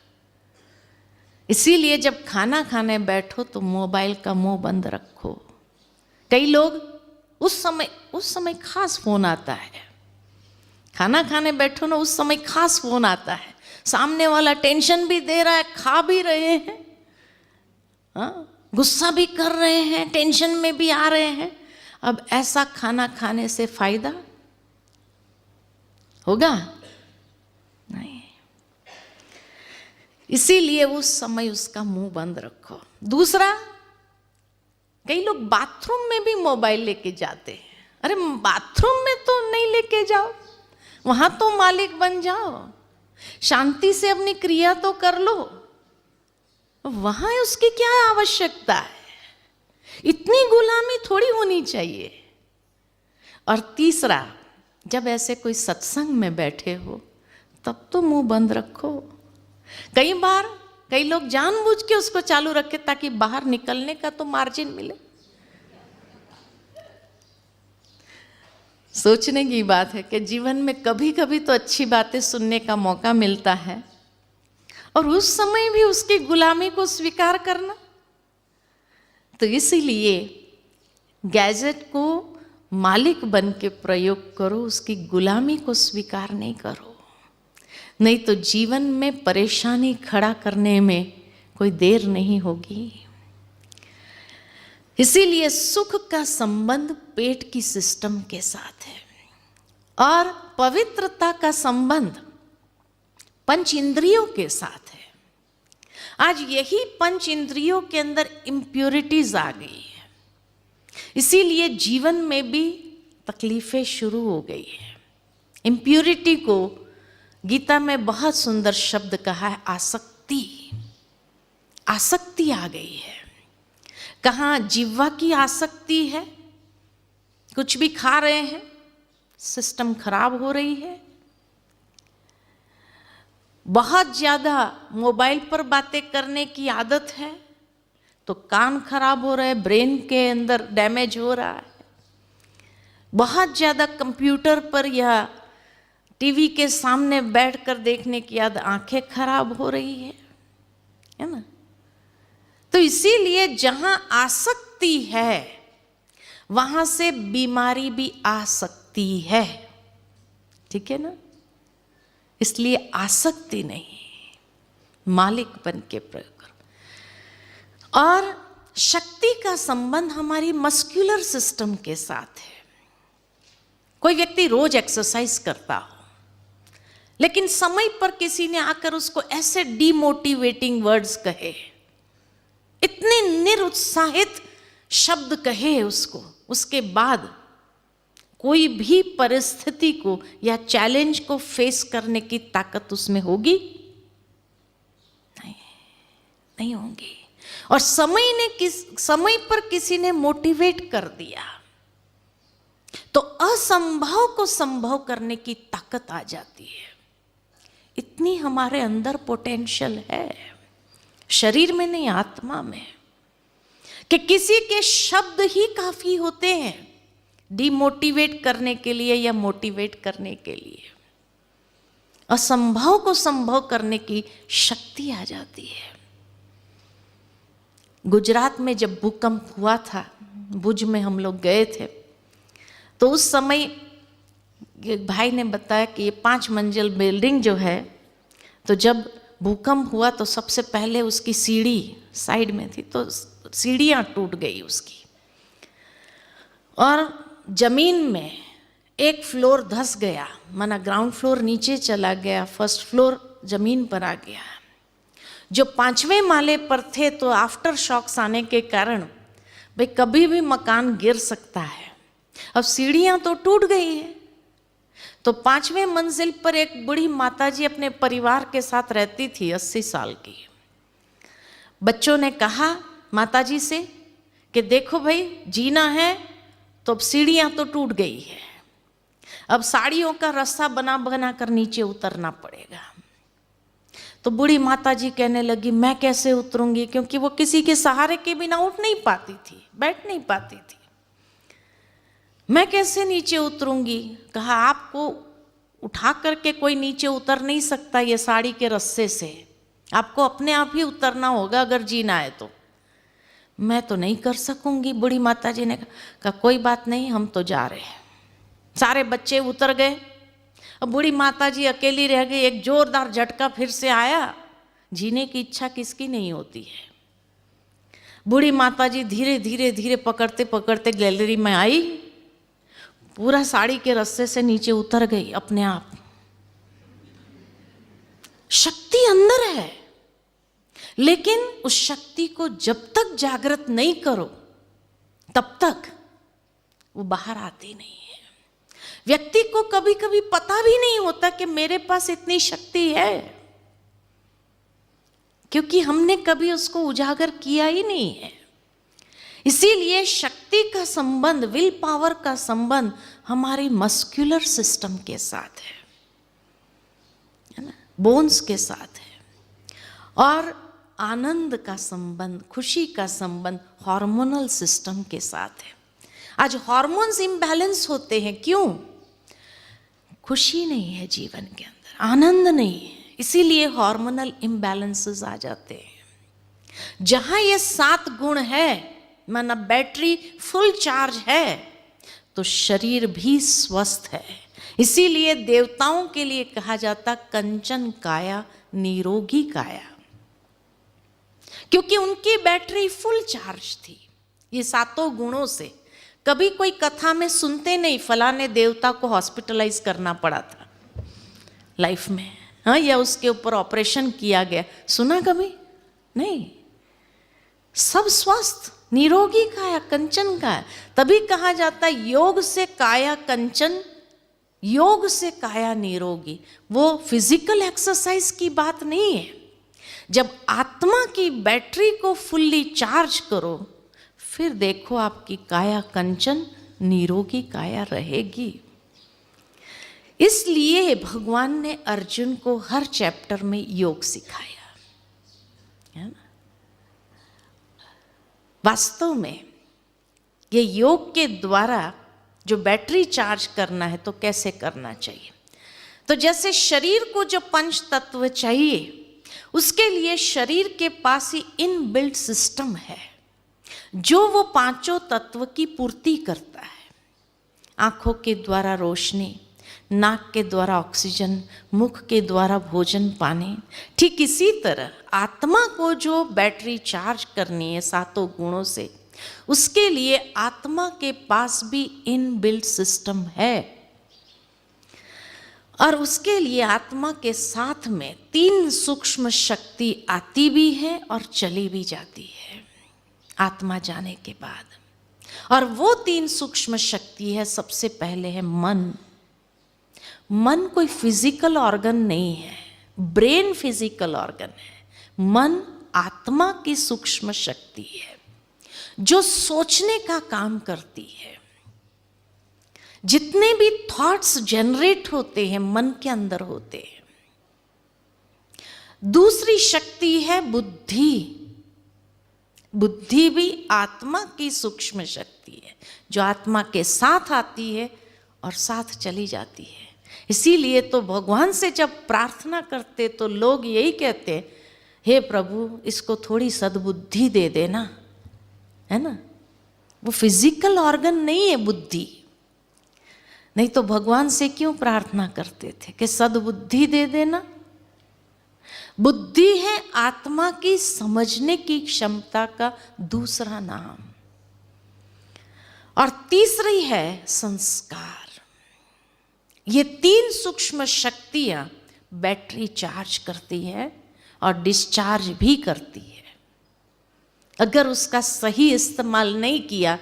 इसीलिए जब खाना खाने बैठो तो मोबाइल का मुंह बंद रखो। कई लोग उस समय खास फोन आता है, खाना खाने बैठो ना, उस समय खास फोन आता है, सामने वाला टेंशन भी दे रहा है, खा भी रहे हैं, गुस्सा भी कर रहे हैं, टेंशन में भी आ रहे हैं। अब ऐसा खाना खाने से फायदा होगा? नहीं। इसीलिए उस समय उसका मुंह बंद रखो। दूसरा, कई लोग बाथरूम में भी मोबाइल लेके जाते हैं। अरे बाथरूम में तो नहीं लेके जाओ, वहां तो मालिक बन जाओ, शांति से अपनी क्रिया तो कर लो, वहां उसकी क्या आवश्यकता है? इतनी गुलामी थोड़ी होनी चाहिए। और तीसरा, जब ऐसे कोई सत्संग में बैठे हो तब तो मुंह बंद रखो। कई बार कई लोग जानबूझ के उसको चालू रखे ताकि बाहर निकलने का तो मार्जिन मिले। सोचने की बात है कि जीवन में कभी कभी तो अच्छी बातें सुनने का मौका मिलता है और उस समय भी उसकी गुलामी को स्वीकार करना। तो इसीलिए गैजेट को मालिक बन के प्रयोग करो, उसकी गुलामी को स्वीकार नहीं करो, नहीं तो जीवन में परेशानी खड़ा करने में कोई देर नहीं होगी। इसीलिए सुख का संबंध पेट की सिस्टम के साथ है और पवित्रता का संबंध पंच इंद्रियों के साथ है। आज यही पंच इंद्रियों के अंदर इम्प्योरिटीज आ गई है, इसीलिए जीवन में भी तकलीफें शुरू हो गई है। इम्प्योरिटी को गीता में बहुत सुंदर शब्द कहा है, आसक्ति। आसक्ति आ गई है। कहाँ जिह्वा की आसक्ति है, कुछ भी खा रहे हैं, सिस्टम खराब हो रही है। बहुत ज़्यादा मोबाइल पर बातें करने की आदत है तो कान खराब हो रहे हैं, ब्रेन के अंदर डैमेज हो रहा है। बहुत ज़्यादा कंप्यूटर पर या टीवी के सामने बैठकर देखने की आदत, आंखें खराब हो रही है ना। तो इसीलिए जहां आसक्ति है वहां से बीमारी भी आ सकती है, ठीक है ना। इसलिए आसक्ति नहीं, मालिक बन के प्रयोग करो। और शक्ति का संबंध हमारी मस्कुलर सिस्टम के साथ है। कोई व्यक्ति रोज एक्सरसाइज करता हो लेकिन समय पर किसी ने आकर उसको ऐसे डीमोटिवेटिंग वर्ड्स कहे, इतने निरुत्साहित शब्द कहे उसको, उसके बाद कोई भी परिस्थिति को या चैलेंज को फेस करने की ताकत उसमें होगी नहीं, नहीं होगी। और समय पर किसी ने मोटिवेट कर दिया तो असंभव को संभव करने की ताकत आ जाती है। इतनी हमारे अंदर पोटेंशियल है, शरीर में नहीं आत्मा में, कि किसी के शब्द ही काफी होते हैं डिमोटिवेट करने के लिए या मोटिवेट करने के लिए। असंभव को संभव करने की शक्ति आ जाती है। गुजरात में जब भूकंप हुआ था, भुज में हम लोग गए थे, तो उस समय एक भाई ने बताया कि ये 5 मंजिल बिल्डिंग जो है, तो जब भूकंप हुआ तो सबसे पहले उसकी सीढ़ी साइड में थी तो सीढ़ियाँ टूट गई उसकी, और जमीन में एक फ्लोर धंस गया, माना ग्राउंड फ्लोर नीचे चला गया, फर्स्ट फ्लोर जमीन पर आ गया। जो 5वें माले पर थे तो आफ्टर शॉक्स आने के कारण भाई कभी भी मकान गिर सकता है। अब सीढ़ियां तो टूट गई है, तो 5वें मंजिल पर एक बूढ़ी माताजी अपने परिवार के साथ रहती थी, 80 साल की। बच्चों ने कहा माताजी से कि देखो भाई, जीना है तो अब सीढ़ियां तो टूट गई है, अब साड़ियों का रास्ता बना बना कर नीचे उतरना पड़ेगा। तो बूढ़ी माताजी कहने लगी मैं कैसे उतरूंगी, क्योंकि वो किसी के सहारे के बिना उठ नहीं पाती थी, बैठ नहीं पाती थी। मैं कैसे नीचे उतरूंगी? कहा आपको उठा करके कोई नीचे उतर नहीं सकता ये साड़ी के रस्से से, आपको अपने आप ही उतरना होगा अगर जीना है तो। मैं तो नहीं कर सकूंगी। बूढ़ी माताजी ने कहा कोई बात नहीं, हम तो जा रहे हैं। सारे बच्चे उतर गए, अब बूढ़ी माताजी अकेली रह गई। एक जोरदार झटका फिर से आया। जीने की इच्छा किसकी नहीं होती है। बूढ़ी माताजी धीरे धीरे धीरे पकड़ते पकड़ते गैलरी में आई, पूरा साड़ी के रस्से से नीचे उतर गई अपने आप। शक्ति अंदर है, लेकिन उस शक्ति को जब तक जागृत नहीं करो तब तक वो बाहर आती नहीं है। व्यक्ति को कभी कभी पता भी नहीं होता कि मेरे पास इतनी शक्ति है, क्योंकि हमने कभी उसको उजागर किया ही नहीं है। इसीलिए शक्ति का संबंध, विल पावर का संबंध हमारी मस्कुलर सिस्टम के साथ है ना, बोन्स के साथ है। और आनंद का संबंध, खुशी का संबंध हार्मोनल सिस्टम के साथ है। आज हार्मोन्स इम्बैलेंस होते हैं, क्यों? खुशी नहीं है जीवन के अंदर, आनंद नहीं है, इसीलिए हार्मोनल इम्बैलेंसेस आ जाते हैं। जहां ये 7 गुण है, माना बैटरी फुल चार्ज है, तो शरीर भी स्वस्थ है। इसीलिए देवताओं के लिए कहा जाता कंचन काया निरोगी काया, क्योंकि उनकी बैटरी फुल चार्ज थी ये 7 गुणों से। कभी कोई कथा में सुनते नहीं फलाने देवता को हॉस्पिटलाइज करना पड़ा था लाइफ में, हाँ, या उसके ऊपर ऑपरेशन किया गया, सुना कभी नहीं। सब स्वस्थ निरोगी काया कंचन काया। तभी कहा जाता है योग से काया कंचन, योग से काया निरोगी। वो फिजिकल एक्सरसाइज की बात नहीं है। जब आत्मा की बैटरी को फुल्ली चार्ज करो, फिर देखो आपकी काया कंचन निरोगी काया रहेगी। इसलिए भगवान ने अर्जुन को हर चैप्टर में योग सिखाया, है ना। वास्तव में ये योग के द्वारा जो बैटरी चार्ज करना है तो कैसे करना चाहिए? तो जैसे शरीर को जो 5 तत्व चाहिए, उसके लिए शरीर के पास ही इनबिल्ट सिस्टम है जो वो 5 तत्व की पूर्ति करता है। आंखों के द्वारा रोशनी, नाक के द्वारा ऑक्सीजन, मुख के द्वारा भोजन पानी। ठीक इसी तरह आत्मा को जो बैटरी चार्ज करनी है 7 गुणों से, उसके लिए आत्मा के पास भी इनबिल्ट सिस्टम है। और उसके लिए आत्मा के साथ में 3 सूक्ष्म शक्ति आती भी है और चली भी जाती है आत्मा जाने के बाद। और वो 3 सूक्ष्म शक्ति है, सबसे पहले है मन। मन कोई फिजिकल ऑर्गन नहीं है, ब्रेन फिजिकल ऑर्गन है। मन आत्मा की सूक्ष्म शक्ति है जो सोचने का काम करती है। जितने भी थॉट्स जनरेट होते हैं मन के अंदर होते हैं। दूसरी शक्ति है बुद्धि। बुद्धि भी आत्मा की सूक्ष्म शक्ति है जो आत्मा के साथ आती है और साथ चली जाती है। इसीलिए तो भगवान से जब प्रार्थना करते तो लोग यही कहते, हे प्रभु इसको थोड़ी सद्बुद्धि दे देना, है ना। वो फिजिकल ऑर्गन नहीं है बुद्धि, नहीं तो भगवान से क्यों प्रार्थना करते थे कि सद्बुद्धि दे देना। बुद्धि है आत्मा की समझने की क्षमता का दूसरा नाम। और तीसरी है संस्कार। ये 3 सूक्ष्म शक्तियां बैटरी चार्ज करती है और डिस्चार्ज भी करती है। अगर उसका सही इस्तेमाल नहीं किया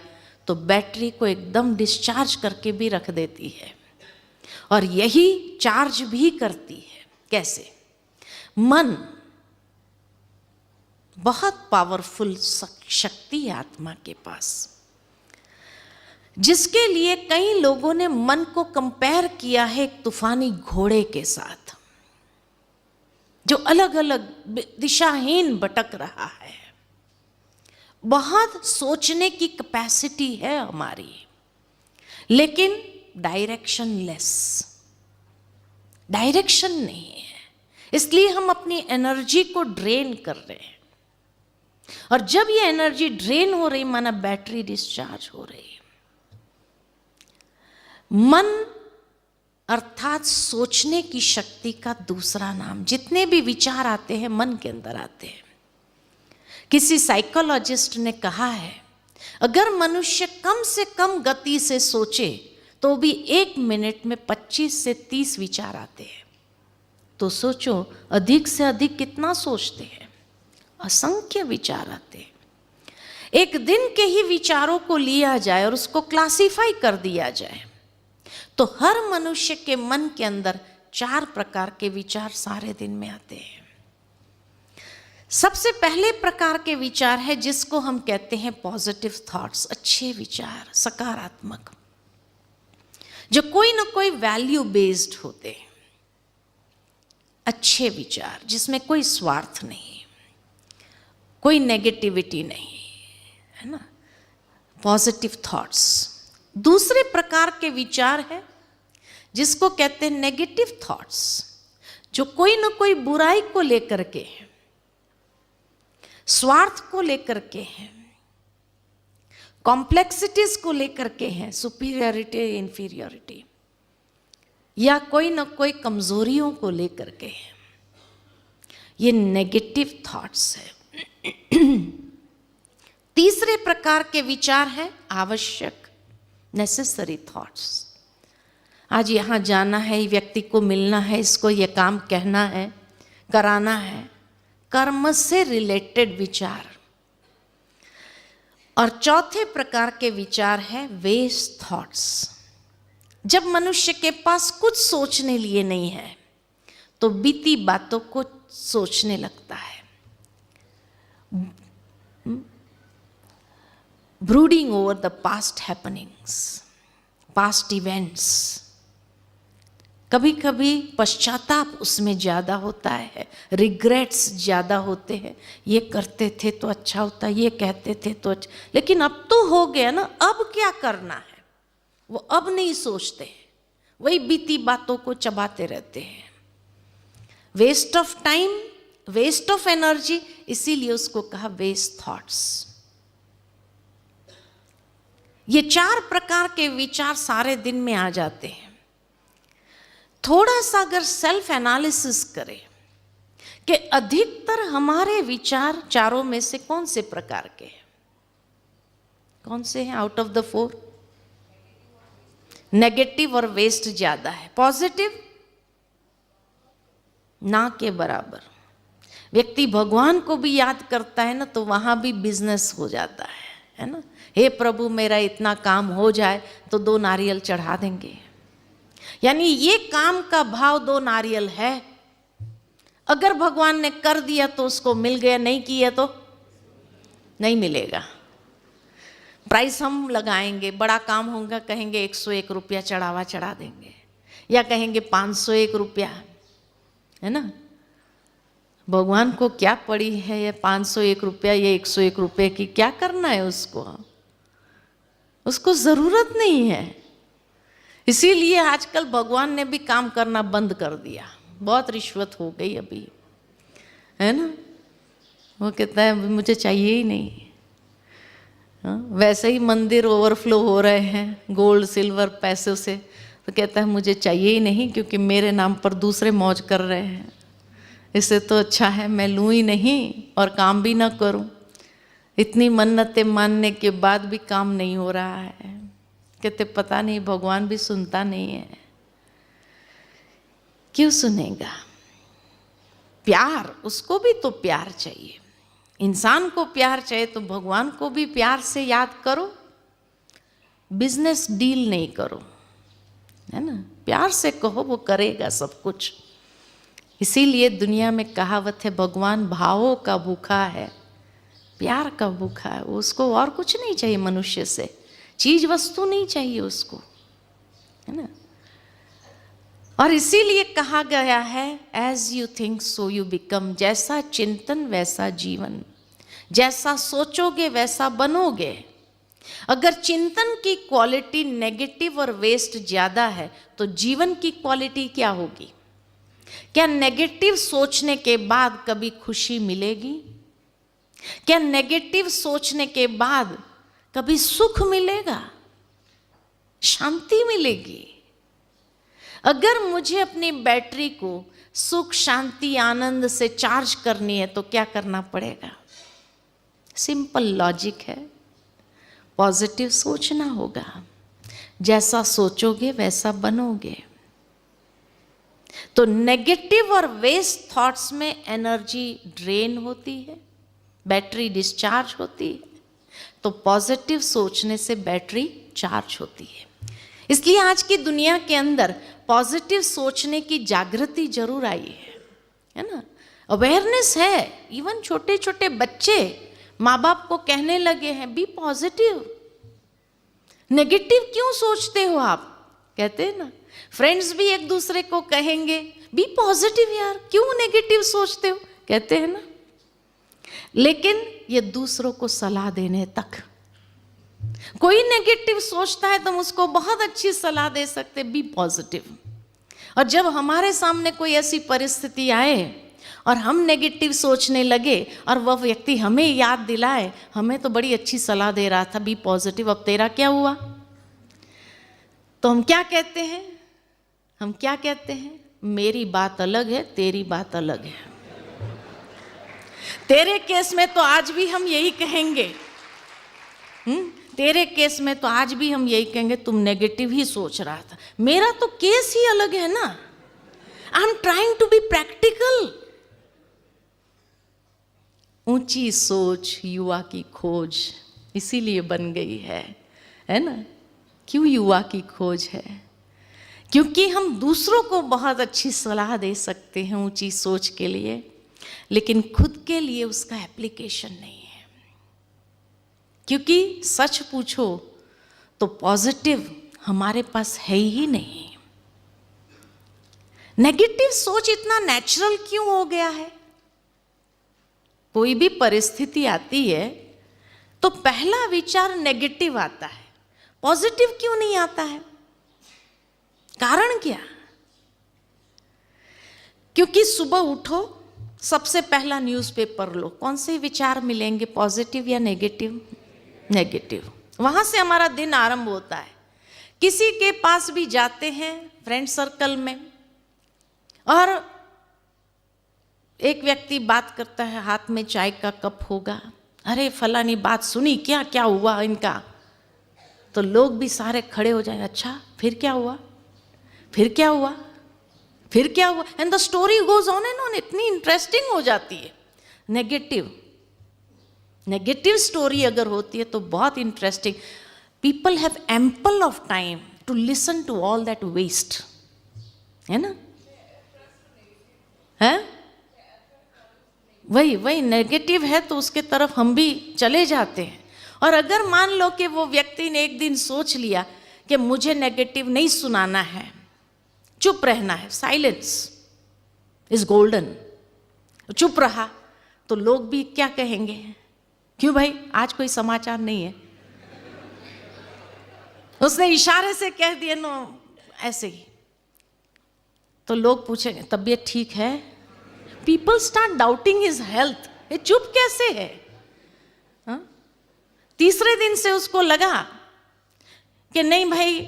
तो बैटरी को एकदम डिस्चार्ज करके भी रख देती है, और यही चार्ज भी करती है। कैसे? मन बहुत पावरफुल शक्ति है आत्मा के पास, जिसके लिए कई लोगों ने मन को कंपेयर किया है एक तूफानी घोड़े के साथ, जो अलग अलग दिशाहीन भटक रहा है। बहुत सोचने की कैपेसिटी है हमारी, लेकिन डायरेक्शन नहीं है। इसलिए हम एनर्जी एनर्जी को ड्रेन कर रहे हैं, और जब ये एनर्जी ड्रेन हो रही माना बैटरी डिस्चार्ज हो रही है। मन अर्थात सोचने की शक्ति का दूसरा नाम। जितने भी विचार आते हैं मन के अंदर आते हैं। किसी साइकोलॉजिस्ट ने कहा है अगर मनुष्य कम से कम गति से सोचे तो भी 1 मिनट में 25 से 30 विचार आते हैं। तो सोचो अधिक से अधिक कितना सोचते हैं, असंख्य विचार आते हैं। एक दिन के ही विचारों को लिया जाए और उसको क्लासिफाई कर दिया जाए तो हर मनुष्य के मन के अंदर 4 प्रकार के विचार सारे दिन में आते हैं। सबसे पहले प्रकार के विचार है जिसको हम कहते हैं पॉजिटिव थॉट्स, अच्छे विचार, सकारात्मक, जो कोई ना कोई वैल्यू बेस्ड होते हैं। अच्छे विचार जिसमें कोई स्वार्थ नहीं, कोई नेगेटिविटी नहीं, है ना, पॉजिटिव थॉट्स। दूसरे प्रकार के विचार है जिसको कहते हैं नेगेटिव थॉट्स, जो कोई ना कोई बुराई को लेकर के है, स्वार्थ को लेकर के हैं, कॉम्प्लेक्सिटीज को लेकर के हैं, सुपीरियरिटी इंफीरियरिटी, या कोई ना कोई कमजोरियों को लेकर के हैं। ये नेगेटिव थॉट्स है। तीसरे प्रकार के विचार हैं आवश्यक, नेसेसरी थॉट्स। आज यहाँ जाना है, व्यक्ति को मिलना है, इसको ये काम कहना है, कराना है, कर्म से रिलेटेड विचार। और चौथे प्रकार के विचार है वेस्ट थॉट्स। जब मनुष्य के पास कुछ सोचने लिए नहीं है तो बीती बातों को सोचने लगता है, brooding over the past happenings, past events. कभी कभी पश्चाताप उसमें ज़्यादा होता है, रिग्रेट्स ज़्यादा होते हैं, ये करते थे तो अच्छा होता, ये कहते थे तो अच्छा, लेकिन अब तो हो गया ना, अब क्या करना है, वो अब नहीं सोचते, वही बीती बातों को चबाते रहते हैं। Waste of time, waste of energy, इसीलिए उसको कहा वेस्ट थॉट्स। ये 4 प्रकार के विचार सारे दिन में आ जाते हैं। थोड़ा सा अगर सेल्फ एनालिसिस करें कि अधिकतर हमारे विचार चारों में से कौन से प्रकार के हैं, कौन से हैं आउट ऑफ द 4? नेगेटिव और वेस्ट ज्यादा है, पॉजिटिव ना के बराबर। व्यक्ति भगवान को भी याद करता है ना तो वहां भी बिजनेस हो जाता है ना। हे प्रभु मेरा इतना काम हो जाए तो 2 नारियल चढ़ा देंगे, यानी ये काम का भाव 2 नारियल है। अगर भगवान ने कर दिया तो उसको मिल गया, नहीं किया तो नहीं मिलेगा। प्राइस हम लगाएंगे, बड़ा काम होगा कहेंगे 101 रुपया चढ़ावा चढ़ा देंगे, या कहेंगे 501 रुपया, है ना। भगवान को क्या पड़ी है ये 501 रुपया, ये 101 रुपये की क्या करना है उसको, उसको जरूरत नहीं है। इसीलिए आजकल भगवान ने भी काम करना बंद कर दिया, बहुत रिश्वत हो गई अभी, है ना। वो कहता है मुझे चाहिए ही नहीं। वैसे ही मंदिर ओवरफ्लो हो रहे हैं गोल्ड सिल्वर पैसों से, तो कहता है मुझे चाहिए ही नहीं क्योंकि मेरे नाम पर दूसरे मौज कर रहे हैं, इससे तो अच्छा है मैं लूँ ही नहीं और काम भी ना करूँ। इतनी मन्नतें मानने के बाद भी काम नहीं हो रहा है। कहते पता नहीं भगवान भी सुनता नहीं है। क्यों सुनेगा? प्यार, उसको भी तो प्यार चाहिए। इंसान को प्यार चाहिए तो भगवान को भी प्यार से याद करो, बिजनेस डील नहीं करो, है ना। प्यार से कहो, वो करेगा सब कुछ। इसीलिए दुनिया में कहावत है, भगवान भावों का भूखा है, प्यार का भूखा है। उसको और कुछ नहीं चाहिए, मनुष्य से चीज वस्तु नहीं चाहिए उसको, है ना। और इसीलिए कहा गया है, as you think so you become. जैसा चिंतन वैसा जीवन, जैसा सोचोगे वैसा बनोगे। अगर चिंतन की क्वालिटी नेगेटिव और वेस्ट ज्यादा है तो जीवन की क्वालिटी क्या होगी? क्या नेगेटिव सोचने के बाद कभी खुशी मिलेगी? क्या नेगेटिव सोचने के बाद कभी सुख मिलेगा, शांति मिलेगी? अगर मुझे अपनी बैटरी को सुख, शांति, आनंद से चार्ज करनी है तो क्या करना पड़ेगा? सिंपल लॉजिक है, पॉजिटिव सोचना होगा। जैसा सोचोगे वैसा बनोगे। तो नेगेटिव और वेस्ट थॉट्स में एनर्जी ड्रेन होती है, बैटरी डिस्चार्ज होती है। तो पॉजिटिव सोचने से बैटरी चार्ज होती है। इसलिए आज की दुनिया के अंदर पॉजिटिव सोचने की जागृति जरूर आई है ना। अवेयरनेस है। इवन छोटे छोटे बच्चे माँ बाप को कहने लगे हैं, बी पॉजिटिव। नेगेटिव क्यों सोचते हो आप? कहते हैं ना, फ्रेंड्स भी एक दूसरे को कहेंगे, बी पॉजिटिव यार, क्यों नेगेटिव सोचते हो? कहते हैं ना। लेकिन ये दूसरों को सलाह देने तक। कोई नेगेटिव सोचता है तो हम उसको बहुत अच्छी सलाह दे सकते, बी पॉजिटिव। और जब हमारे सामने कोई ऐसी परिस्थिति आए और हम नेगेटिव सोचने लगे और वह व्यक्ति हमें याद दिलाए, हमें तो बड़ी अच्छी सलाह दे रहा था, बी पॉजिटिव, अब तेरा क्या हुआ? तो हम क्या कहते हैं? हम क्या कहते हैं? मेरी बात अलग है, तेरी बात अलग है। तेरे केस में तो आज भी हम यही कहेंगे, तेरे केस में तो आज भी हम यही कहेंगे, तुम नेगेटिव ही सोच रहा था। मेरा तो केस ही अलग है ना। I am trying to be practical. ऊंची सोच युवा की खोज इसीलिए बन गई है ना। क्यों युवा की खोज है? क्योंकि हम दूसरों को बहुत अच्छी सलाह दे सकते हैं ऊंची सोच के लिए, लेकिन खुद के लिए उसका एप्लीकेशन नहीं है। क्योंकि सच पूछो तो पॉजिटिव हमारे पास है ही नहीं। नेगेटिव सोच इतना नेचुरल क्यों हो गया है? कोई भी परिस्थिति आती है तो पहला विचार नेगेटिव आता है, पॉजिटिव क्यों नहीं आता है? कारण क्या? क्योंकि सुबह उठो, सबसे पहला न्यूज़पेपर लो, कौन से विचार मिलेंगे, पॉजिटिव या नेगेटिव? नेगेटिव। वहां से हमारा दिन आरंभ होता है। किसी के पास भी जाते हैं फ्रेंड सर्कल में, और एक व्यक्ति बात करता है, हाथ में चाय का कप होगा, अरे फलानी बात सुनी क्या, क्या हुआ इनका? तो लोग भी सारे खड़े हो जाएंगे, अच्छा फिर क्या हुआ, फिर क्या हुआ, फिर क्या हुआ, and the story goes on and on. इतनी इंटरेस्टिंग हो जाती है। नेगेटिव स्टोरी अगर होती है तो बहुत interesting. People have ample of time to listen to all that waste, है ना। है वही नेगेटिव है तो उसके तरफ हम भी चले जाते हैं। और अगर मान लो कि वो व्यक्ति ने एक दिन सोच लिया कि मुझे नेगेटिव नहीं सुनाना है, चुप रहना है, साइलेंस इज गोल्डन, चुप रहा, तो लोग भी क्या कहेंगे, क्यों भाई आज कोई समाचार नहीं है? उसने इशारे से कह दिया नो, ऐसे ही। तो लोग पूछेंगे तबीयत ठीक है? People start doubting his health. ये चुप कैसे है? तीसरे दिन से उसको लगा कि नहीं भाई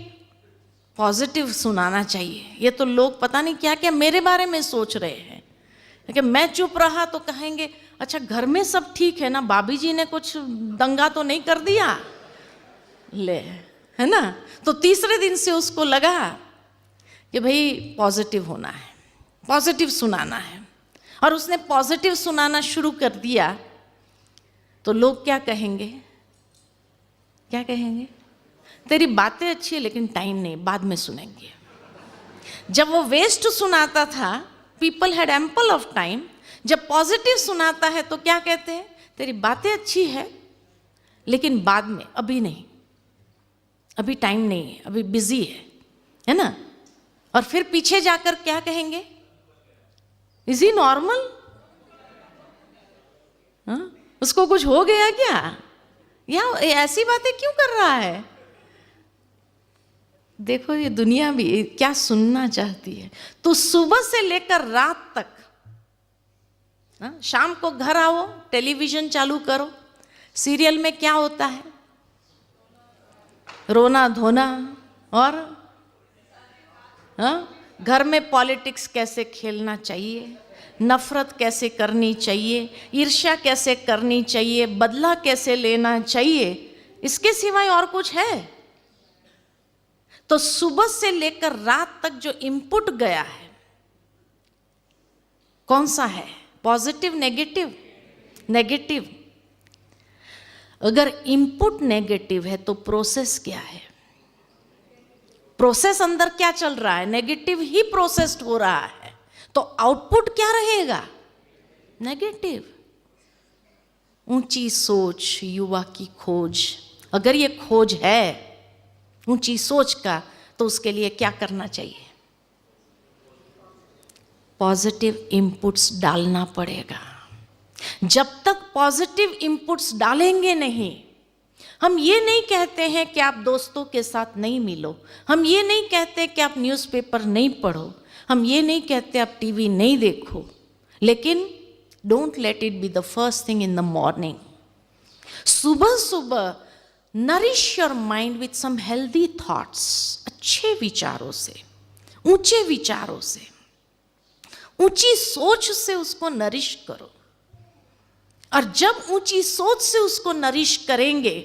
पॉजिटिव सुनाना चाहिए, ये तो लोग पता नहीं क्या क्या मेरे बारे में सोच रहे हैं। लेकिन मैं चुप रहा तो कहेंगे अच्छा घर में सब ठीक है ना, भाभी जी ने कुछ दंगा तो नहीं कर दिया, ले, है ना। तो तीसरे दिन से उसको लगा कि भाई पॉजिटिव होना है, पॉजिटिव सुनाना है, और उसने पॉजिटिव सुनाना शुरू कर दिया। तो लोग क्या कहेंगे? क्या कहेंगे? तेरी बातें अच्छी है लेकिन टाइम नहीं, बाद में सुनेंगे। जब वो वेस्ट सुनाता था, people had ample of time. जब पॉजिटिव सुनाता है तो क्या कहते हैं? तेरी बातें अच्छी है लेकिन बाद में, अभी नहीं, अभी टाइम नहीं है, अभी बिजी है ना? और फिर पीछे जाकर क्या कहेंगे? Is he normal? उसको कुछ हो गया क्या? या ऐसी बातें क्यों कर रहा है? देखो ये दुनिया भी क्या सुनना चाहती है। तो सुबह से लेकर रात तक, शाम को घर आओ, टेलीविजन चालू करो, सीरियल में क्या होता है? रोना धोना। और घर में पॉलिटिक्स कैसे खेलना चाहिए, नफरत कैसे करनी चाहिए, ईर्ष्या कैसे करनी चाहिए, बदला कैसे लेना चाहिए, इसके सिवाय और कुछ है? तो सुबह से लेकर रात तक जो इनपुट गया है, कौन सा है? Positive, negative? नेगेटिव। अगर इनपुट नेगेटिव है तो प्रोसेस क्या है? प्रोसेस अंदर क्या चल रहा है? नेगेटिव ही प्रोसेस्ड हो रहा है, तो आउटपुट क्या रहेगा? नेगेटिव। ऊंची सोच, युवा की खोज। अगर ये खोज है ऊंची सोच का, तो उसके लिए क्या करना चाहिए? पॉजिटिव इनपुट्स डालना पड़ेगा। जब तक पॉजिटिव इनपुट्स डालेंगे नहीं, हम ये नहीं कहते हैं कि आप दोस्तों के साथ नहीं मिलो, हम ये नहीं कहते कि आप न्यूज़पेपर नहीं पढ़ो, हम ये नहीं कहते आप टीवी नहीं देखो, लेकिन don't let it be the first thing in the morning. सुबह सुबह nourish your mind with some healthy thoughts. अच्छे विचारों से, ऊंचे विचारों से, ऊंची सोच से उसको नरिश करो। और जब ऊंची सोच से उसको नरिश करेंगे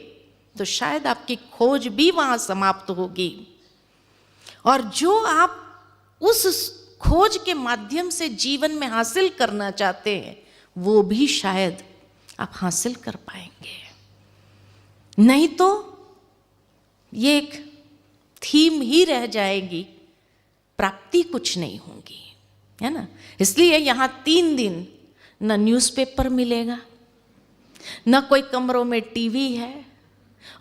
तो शायद आपकी खोज भी वहां समाप्त होगी, और जो आप उस खोज के माध्यम से जीवन में हासिल करना चाहते हैं वो भी शायद आप हासिल कर पाएंगे। नहीं तो ये एक थीम ही रह जाएगी, प्राप्ति कुछ नहीं होगी, है ना? इसलिए यहाँ 3 दिन न न्यूज़पेपर मिलेगा, न कोई कमरों में टीवी है,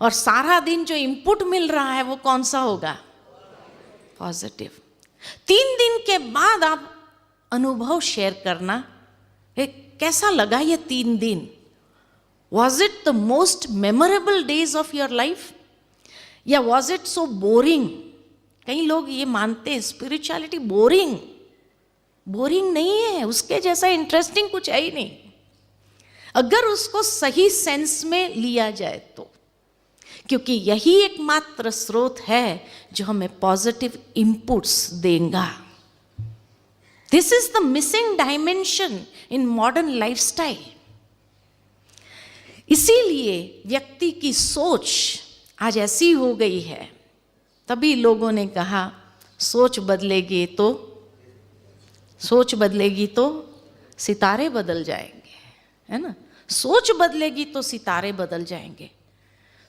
और सारा दिन जो इनपुट मिल रहा है वो कौन सा होगा? पॉजिटिव। 3 दिन के बाद आप अनुभव शेयर करना, कैसा लगा ये 3 दिन? Was it the most memorable days of your life? या was it so boring? कई लोग ये मानते हैं स्पिरिचुअलिटी बोरिंग। बोरिंग नहीं है, उसके जैसा इंटरेस्टिंग कुछ है ही नहीं, अगर उसको सही सेंस में लिया जाए तो, क्योंकि यही एकमात्र स्रोत है जो हमें पॉजिटिव इनपुट्स देगा। This is the missing dimension in modern lifestyle. इसीलिए व्यक्ति की सोच आज ऐसी हो गई है, तभी लोगों ने कहा सोच बदलेगी तो सितारे बदल जाएंगे, है ना? सोच बदलेगी तो सितारे बदल जाएंगे,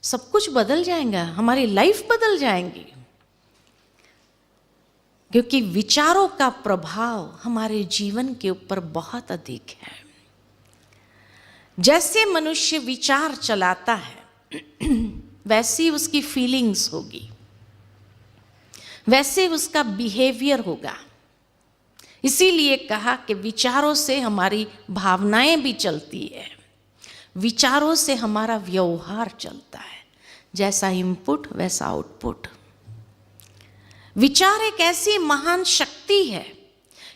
सब कुछ बदल जाएगा, हमारी लाइफ बदल जाएंगी, क्योंकि विचारों का प्रभाव हमारे जीवन के ऊपर बहुत अधिक है। जैसे मनुष्य विचार चलाता है वैसी उसकी फीलिंग्स होगी, वैसे उसका बिहेवियर होगा। इसीलिए कहा कि विचारों से हमारी भावनाएं भी चलती है, विचारों से हमारा व्यवहार चलता है, जैसा इनपुट वैसा आउटपुट। विचार एक ऐसी महान शक्ति है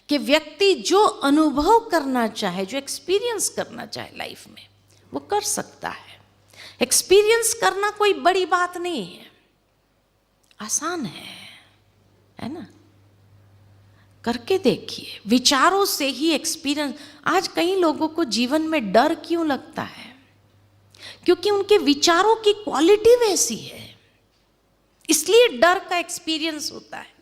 कि व्यक्ति जो अनुभव करना चाहे, जो एक्सपीरियंस करना चाहे लाइफ में, वो कर सकता है। एक्सपीरियंस करना कोई बड़ी बात नहीं है, आसान है ना? करके देखिए, विचारों से ही एक्सपीरियंस। आज कई लोगों को जीवन में डर क्यों लगता है? क्योंकि उनके विचारों की क्वालिटी वैसी है, इसलिए डर का एक्सपीरियंस होता है।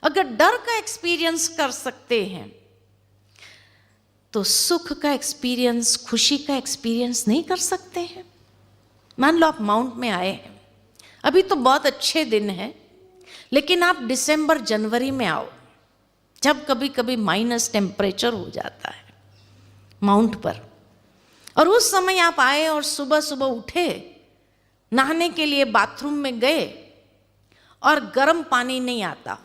अगर डर का एक्सपीरियंस कर सकते हैं तो सुख का एक्सपीरियंस, खुशी का एक्सपीरियंस नहीं कर सकते हैं? मान लो आप माउंट में आए हैं, अभी तो बहुत अच्छे दिन हैं, लेकिन आप दिसंबर जनवरी में आओ, जब कभी कभी माइनस टेम्परेचर हो जाता है माउंट पर, और उस समय आप आए और सुबह सुबह उठे, नहाने के लिए बाथरूम में गए और गर्म पानी नहीं आता,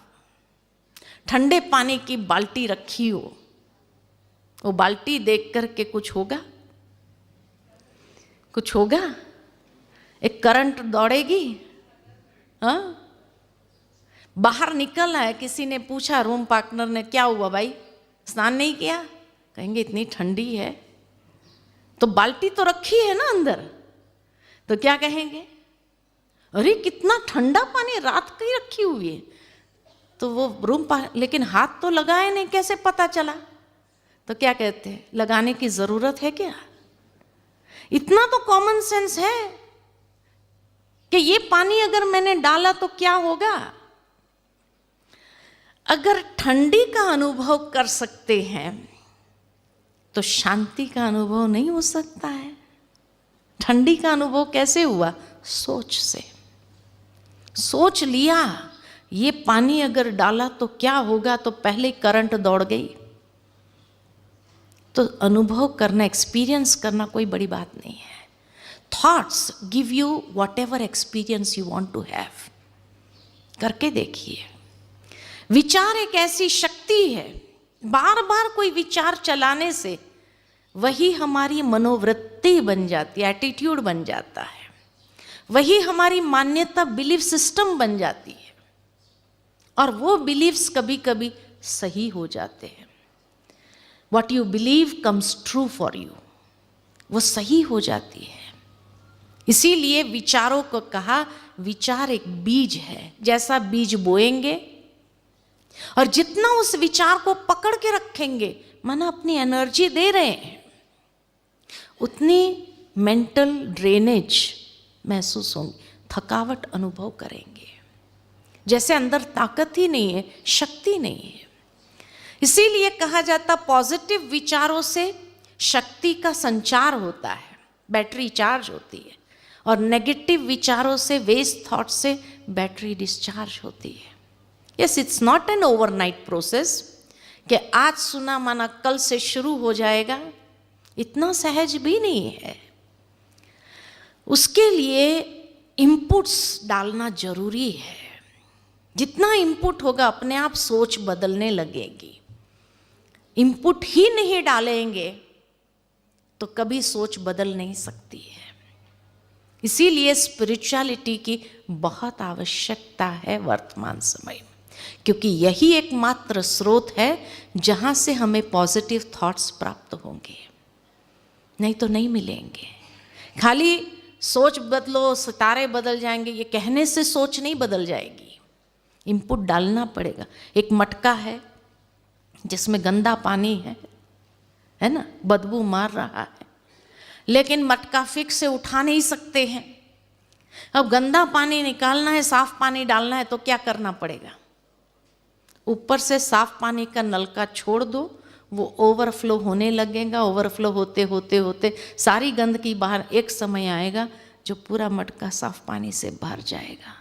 ठंडे पानी की बाल्टी रखी हो, वो बाल्टी देख करके कुछ होगा? कुछ होगा? एक करंट दौड़ेगी? हाँ, बाहर निकलना है, किसी ने पूछा रूम पार्टनर ने, क्या हुआ भाई, स्नान नहीं किया? कहेंगे इतनी ठंडी है, तो बाल्टी तो रखी है ना अंदर, तो क्या कहेंगे? अरे कितना ठंडा पानी, रात की रखी हुई है। तो वो लेकिन हाथ तो लगाए नहीं, कैसे पता चला? तो क्या कहते हैं, लगाने की जरूरत है क्या? इतना तो कॉमन सेंस है कि ये पानी अगर मैंने डाला तो क्या होगा? अगर ठंडी का अनुभव कर सकते हैं तो शांति का अनुभव नहीं हो सकता है। ठंडी का अनुभव कैसे हुआ? सोच से। सोच लिया ये पानी अगर डाला तो क्या होगा, तो पहले करंट दौड़ गई। तो अनुभव करना, एक्सपीरियंस करना कोई बड़ी बात नहीं है। Thoughts give you whatever experience you want to have. करके देखिए। विचार एक ऐसी शक्ति है, बार बार कोई विचार चलाने से वही हमारी मनोवृत्ति बन जाती है, एटीट्यूड बन जाता है, वही हमारी मान्यता, बिलीफ सिस्टम बन जाती है, और वो बिलीफ्स कभी कभी सही हो जाते हैं। What you believe comes true for you, वो सही हो जाती है। इसीलिए विचारों को कहा, विचार एक बीज है, जैसा बीज बोएंगे और जितना उस विचार को पकड़ के रखेंगे, माना अपनी एनर्जी दे रहे हैं, उतनी मेंटल ड्रेनेज महसूस होंगी, थकावट अनुभव करेंगे, जैसे अंदर ताकत ही नहीं है, शक्ति नहीं है। इसीलिए कहा जाता पॉजिटिव विचारों से शक्ति का संचार होता है, बैटरी चार्ज होती है, और नेगेटिव विचारों से, वेस्ट थॉट से बैटरी डिस्चार्ज होती है। Yes, it's not an overnight process कि आज सुना माना कल से शुरू हो जाएगा, इतना सहज भी नहीं है। उसके लिए इनपुट्स डालना जरूरी है। जितना इनपुट होगा अपने आप सोच बदलने लगेगी। इनपुट ही नहीं डालेंगे तो कभी सोच बदल नहीं सकती है। इसीलिए स्पिरिचुअलिटी की बहुत आवश्यकता है वर्तमान समय में, क्योंकि यही एकमात्र स्रोत है जहां से हमें पॉजिटिव थॉट्स प्राप्त होंगे, नहीं तो नहीं मिलेंगे। खाली सोच बदलो, सितारे बदल जाएंगे, ये कहने से सोच नहीं बदल जाएगी। इनपुट डालना पड़ेगा। एक मटका है जिसमें गंदा पानी है ना, बदबू मार रहा है, लेकिन मटका फिक्स से उठा नहीं सकते हैं। अब गंदा पानी निकालना है, साफ पानी डालना है, तो क्या करना पड़ेगा? ऊपर से साफ पानी का नलका छोड़ दो, वो ओवरफ्लो होने लगेगा। ओवरफ्लो होते होते होते सारी गंदगी बाहर, एक समय आएगा जो पूरा मटका साफ पानी से भर जाएगा।